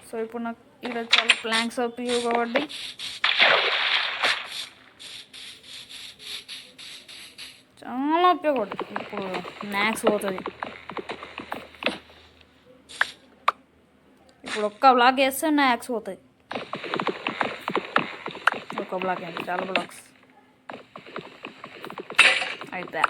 S1: సో ఇప్పుడు నాకు ఇక్కడ చాలా ప్లాంక్స్ అవుతాయి కాబట్టి చాలా ఉపయోగపడుతుంది. ఇప్పుడు మ్యాక్స్ పోతుంది. ఇప్పుడు ఒక్క బ్లాక్ వేస్తే నా యాక్స్ పోతుంది. ఒక్క బ్లాక్ ఏంటి, చాలా బ్లాక్స్ అయితే.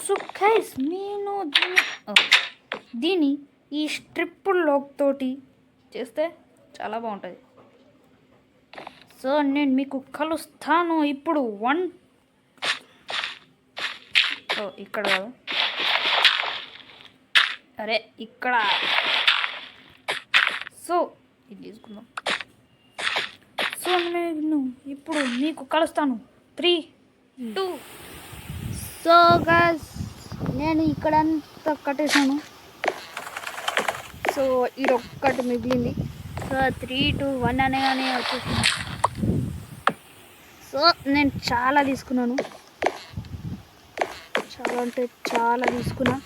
S1: సో గైస్ నేను దీన్ని ఈ స్ట్రిప్ లాక్ తోటి చేస్తే చాలా బాగుంటుంది. సో నేను మీకు కలుస్తాను ఇప్పుడు. ఇక్కడ కాదు, అరే ఇక్కడ. సో ఇది తీసుకుందాం. సో నేను ఇప్పుడు మీకు కలుస్తాను 3, 2. సో గైస్ నేను ఇక్కడంతా కట్టేసాను. సో ఇది ఒక్కటి మిగిలింది. సో 3, 2, 1 అనగానే వచ్చేసింది. సో నేను చాలా తీసుకున్నాను, చాలా అంటే చాలా తీసుకున్నా.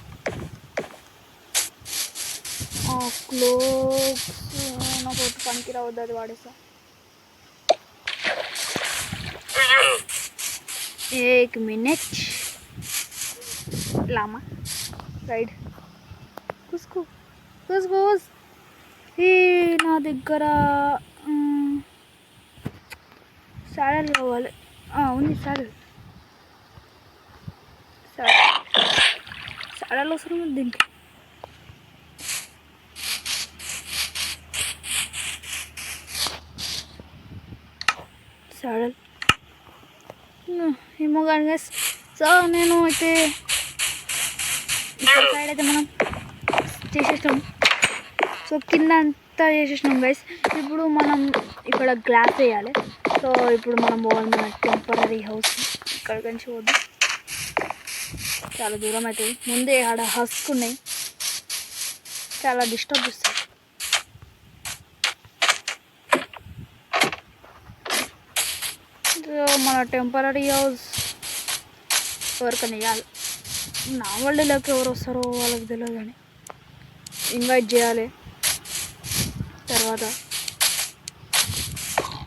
S1: క్లోత్స్ నాకు ఒకటి పనికి రావద్దు, అది వాడేస్తా. 1 minute లామా రైడ్ కుస్కు కుస్కోస్. నా దగ్గర సాడల్ కావాలి. ఉంది సాడల్ అవసరం ఉంది దీనికి. సాడల్ ఏమో కానీ గైస్. సో నేను అయితే ఇక్కడ సైడ్ అయితే మనం చేసేసినాం. సో కింద అంతా చేసేసినాం గైస్. ఇప్పుడు మనం ఇక్కడ గ్లాస్ వేయాలి. సో ఇప్పుడు మనం పోవాలి మన టెంపరీ హౌస్. ఇక్కడ నుంచి పోద్దు, చాలా దూరం అవుతుంది. ముందే ఆడ హస్క్ ఉన్నాయి, చాలా డిస్టర్బ్ చేస్తాయి. మన టెంపరీ హౌస్ ఎవరికైనా ఇవ్వాలి. నా వాళ్ళకి ఎవరు వస్తారో వాళ్ళకి తెలియదు కానీ ఇన్వైట్ చేయాలి. తర్వాత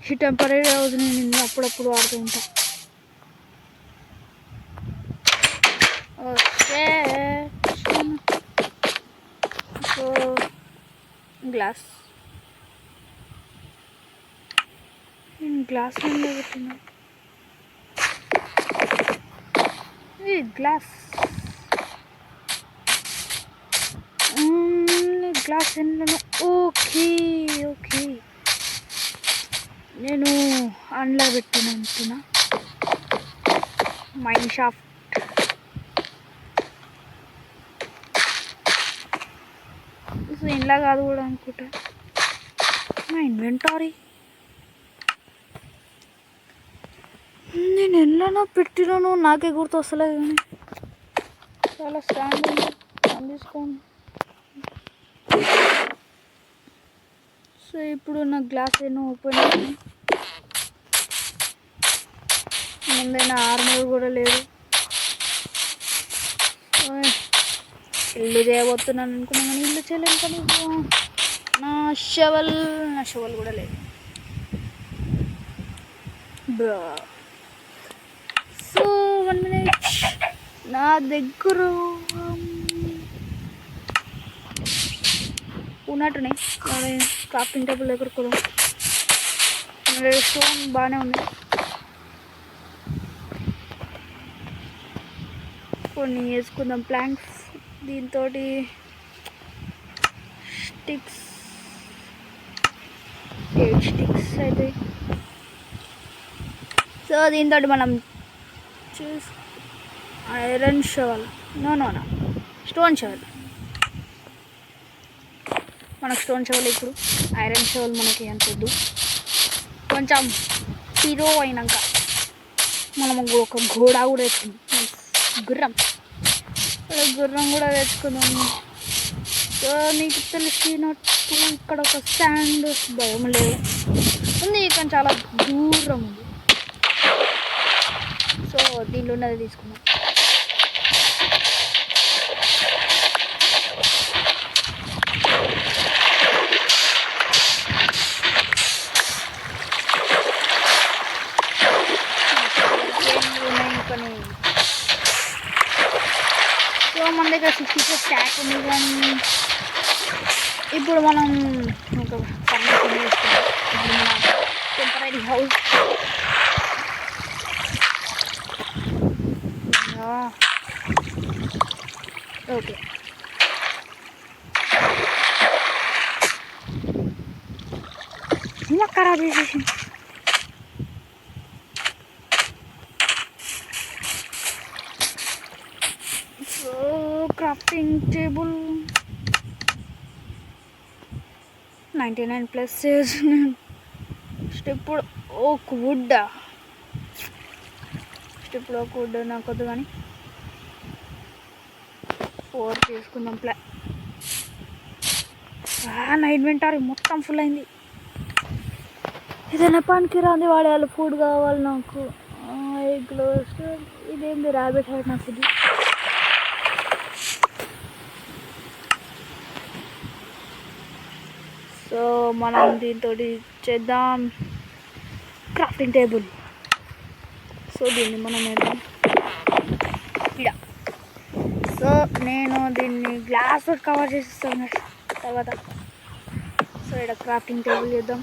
S1: ఈ టెంపరీ హౌస్ నేను అప్పుడప్పుడు ఆడుతూ ఉంటా. ఓకే సో గ్లాస్ గ్లాస్ పెట్టినా గ్లాస్ గ్లాస్ ఎన్నో. ఓకే ఓకే నేను అందులో పెట్టిన అంటున్నా మైన్ షాఫ్ట్. సో ఇంట్లో కాదు కూడా అనుకుంటా. నా ఇన్వెంటరీ నేను ఎన్నో పెట్టినాను నాకే గుర్తు వస్తలేదు కానీ చాలా స్టాండ్ ఉంది. తీసుకోండి. సో ఇప్పుడు నా గ్లాస్ ఏమో ఓపెన్ అయింది. ముందైనా ఆర్మర్ కూడా లేదు. ఇల్లు చేయబోతున్నాను అనుకున్నాను కానీ ఇల్లు చేయలేను. కానీ నా షవల్ కూడా లేదు. సో 1 minute నా దగ్గర ఉన్నట్టున్నాయి. క్రాఫ్టింగ్ టేబుల్ దగ్గర కూడా స్టోన్ బాగానే ఉంది. కొన్ని వేసుకుందాం ప్లాంక్స్. దీంతో స్టిక్స్ 8 స్టిక్స్ అయితే. సో దీంతో మనం iron shovel no stone shovel. మనకు స్టోన్ షవల్ ఇప్పుడు, ఐరన్ షవల్ మనకి అంతొద్దు. కొంచెం హీరో అయినాక మనం ఒక ఘోడా కూడా తెచ్చుకుందాం, గుర్రం కూడా తెచ్చుకుందాం. సో మీకు తెలిసినట్టు ఇక్కడ ఒక స్టాండ్ భయం లేదు ఉంది, కానీ చాలా దూరం ఉంది. సో దీనిలో ఉన్నది తీసుకుందాం. పీసెస్ స్టాక్ ఉంది, కానీ ఇప్పుడు మనం ఒక ఫర్నిచర్ వేసుకున్నాం. ఇప్పుడు మన టెంపరీ హౌస్ ఓకే. ఇంకా ఖరాబ్ చేసేసి crafting table 99 plus step oak wood నాకు వద్దు, కానీ 4 తీసుకుందాం. నా ఇన్వెంటరీ మొత్తం ఫుల్ అయింది. ఏదైనా పనికి రాంది వాడేయాలి. ఫుడ్ కావాలి నాకు. ఎగ్లో ఇదేంది ర్యాబిట్ హైట్ నాకు ఇది. సో మనం దీంతో చేద్దాం క్రాఫ్టింగ్ టేబుల్. సో దీన్ని మనం వేద్దాం ఇక్కడ. సో నేను దీన్ని గ్లాస్ కవర్ చేసిస్తాను తర్వాత. సో ఇక్కడ క్రాఫ్టింగ్ టేబుల్ చేద్దాం.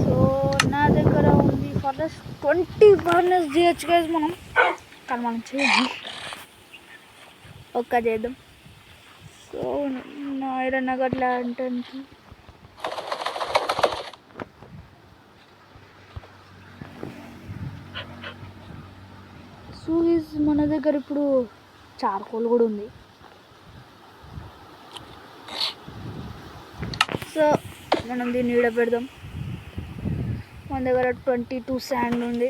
S1: సో నా దగ్గర ఉంది ఫర్నెస్ 20 ఫర్నెస్ చేయొచ్చు గైస్ మనం, కానీ మనం చేయాలి ఒక్క చేద్దాం. సో నా ఐరన్ నగర్ ల్యాంటర్న్కి సూయిస్ మన దగ్గర ఇప్పుడు చార్కోల్ కూడా ఉంది. సో మనం దీన్ని ఈడ పెడదాం. మన దగ్గర 22 శాండ్ ఉంది,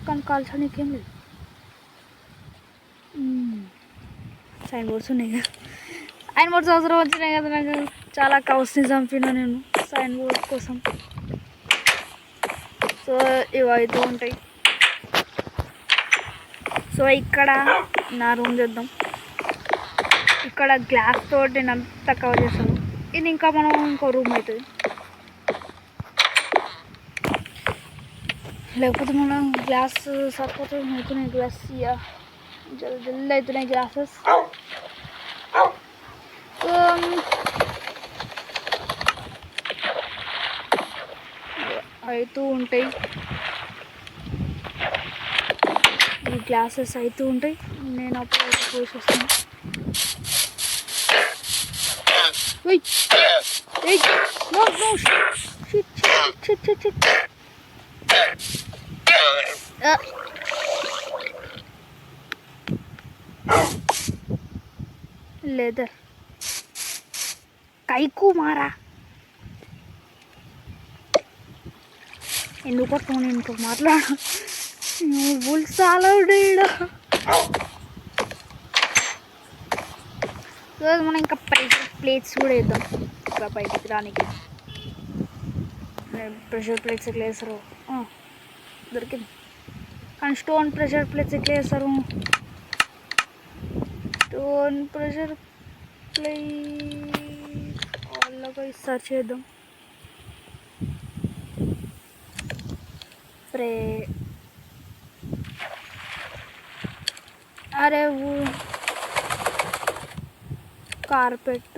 S1: కానీ కాల్చడానికి ఏం లేదు. సైన్ బోర్డ్స్ ఉన్నాయి కదా, సైన్ బోర్డ్స్ అవసరం వచ్చినాయి కదా నాకు. చాలా కౌస్ని చంపినా నేను సైన్ బోర్డ్ కోసం. సో ఇవి అవుతూ ఉంటాయి. సో ఇక్కడ నా రూమ్ చేద్దాం. ఇక్కడ గ్లాస్ తోటి నేను అంతా కవర్ చేస్తాను. ఇది ఇంకా మనం ఇంకో రూమ్ అవుతుంది, లేకపోతే మనం గ్లాస్ సరిపోతుంది. అవుతున్నాయి గ్లాస్, జల్దీ అవుతున్నాయి గ్లాసెస్. అవుతూ ఉంటాయి ఈ గ్లాసెస్ అవుతూ ఉంటాయి. నేను అప్పుడు పోసి వస్తాను. లెదర్ కైకు మారా ఎందుకు వస్తావు? నేను ఇంకో మాట్లాడు నువ్వు చాలా మనం ఇంకా ప్లేట్స్ కూడా వేద్దాం. ఇంకా పైకి రానికి ప్రెషర్ ప్లేట్స్ ఎట్లా వేస్తారు దొరికింది, కానీ స్టోన్ ప్రెషర్ ప్లేట్స్ ఎట్లా వేస్తారు? స్టోన్ ప్రెషర్ ప్లేట్ వాళ్ళగా సర్చ్ చేద్దాం. అరే కార్పెట్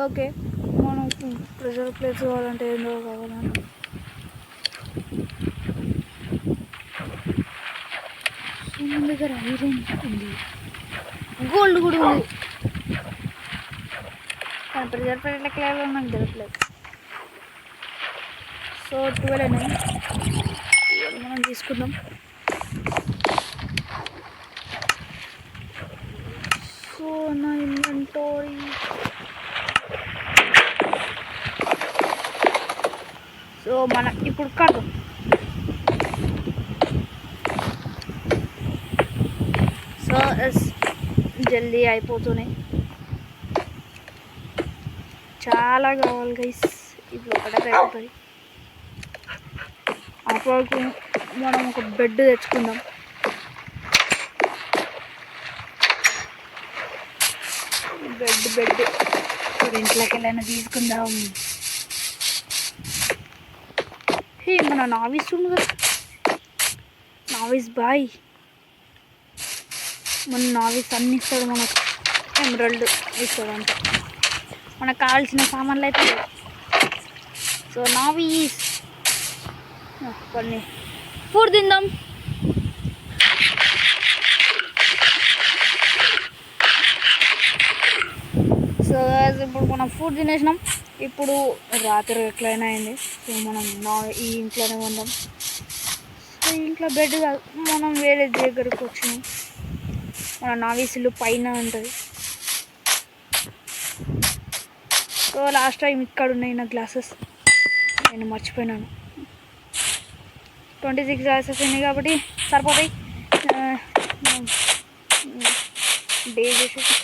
S1: ఓకే. మనం ప్రెషర్ ప్లేట్స్ కావాలంటే ఏందో కావాలని మన దగ్గర ఐరన్ ఉంది, గోల్డ్ కూడా ఉంది, కానీ ప్రెషర్ ప్లేట్ లెక్కలో నాకు దొరకలేదు. సో 12 అయినాయి, మనం తీసుకుందాం. సో నా ఇన్వెంటరీ సో మనం ఇప్పుడు కడదాం. సో జల్దీ అయిపోతున్నాయి, చాలా కావాలి గైస్. ఇప్పుడు ఒకటే అయిపోతుంది. అప్పటికి మనం ఒక బెడ్ తెచ్చుకుందాం. బెడ్ ఇంట్లోకి వెళ్ళైనా తీసుకుందాం. మన నావిస్ ఉంది కదా, నావిస్ బాయ్ మన నావిస్ అన్ని ఇస్తాడు, మనకు ఎమరల్డ్ ఇస్తాడు, అంటే మనకు కావాల్సిన సామాన్లు అయితే లేవు. సో నావిస్ కొన్ని ఫుడ్ తిందాం. సో ఇప్పుడు మనం ఫుడ్ తినేసినాం. ఇప్పుడు రాత్రి ఎట్లయినా అయింది. సో మనం ఈ ఇంట్లోనే ఉందాం. సో ఇంట్లో బెడ్ కాదు, మనం వేరే దగ్గరకు వచ్చినాం. మన నావీసులు పైన ఉంటుంది. సో లాస్ట్ టైం ఇక్కడ ఉన్నాయి నా గ్లాసెస్, నేను మర్చిపోయినాను. 26 గ్లాసెస్ ఉన్నాయి కాబట్టి సరిపోతాయి. డే చేసేసి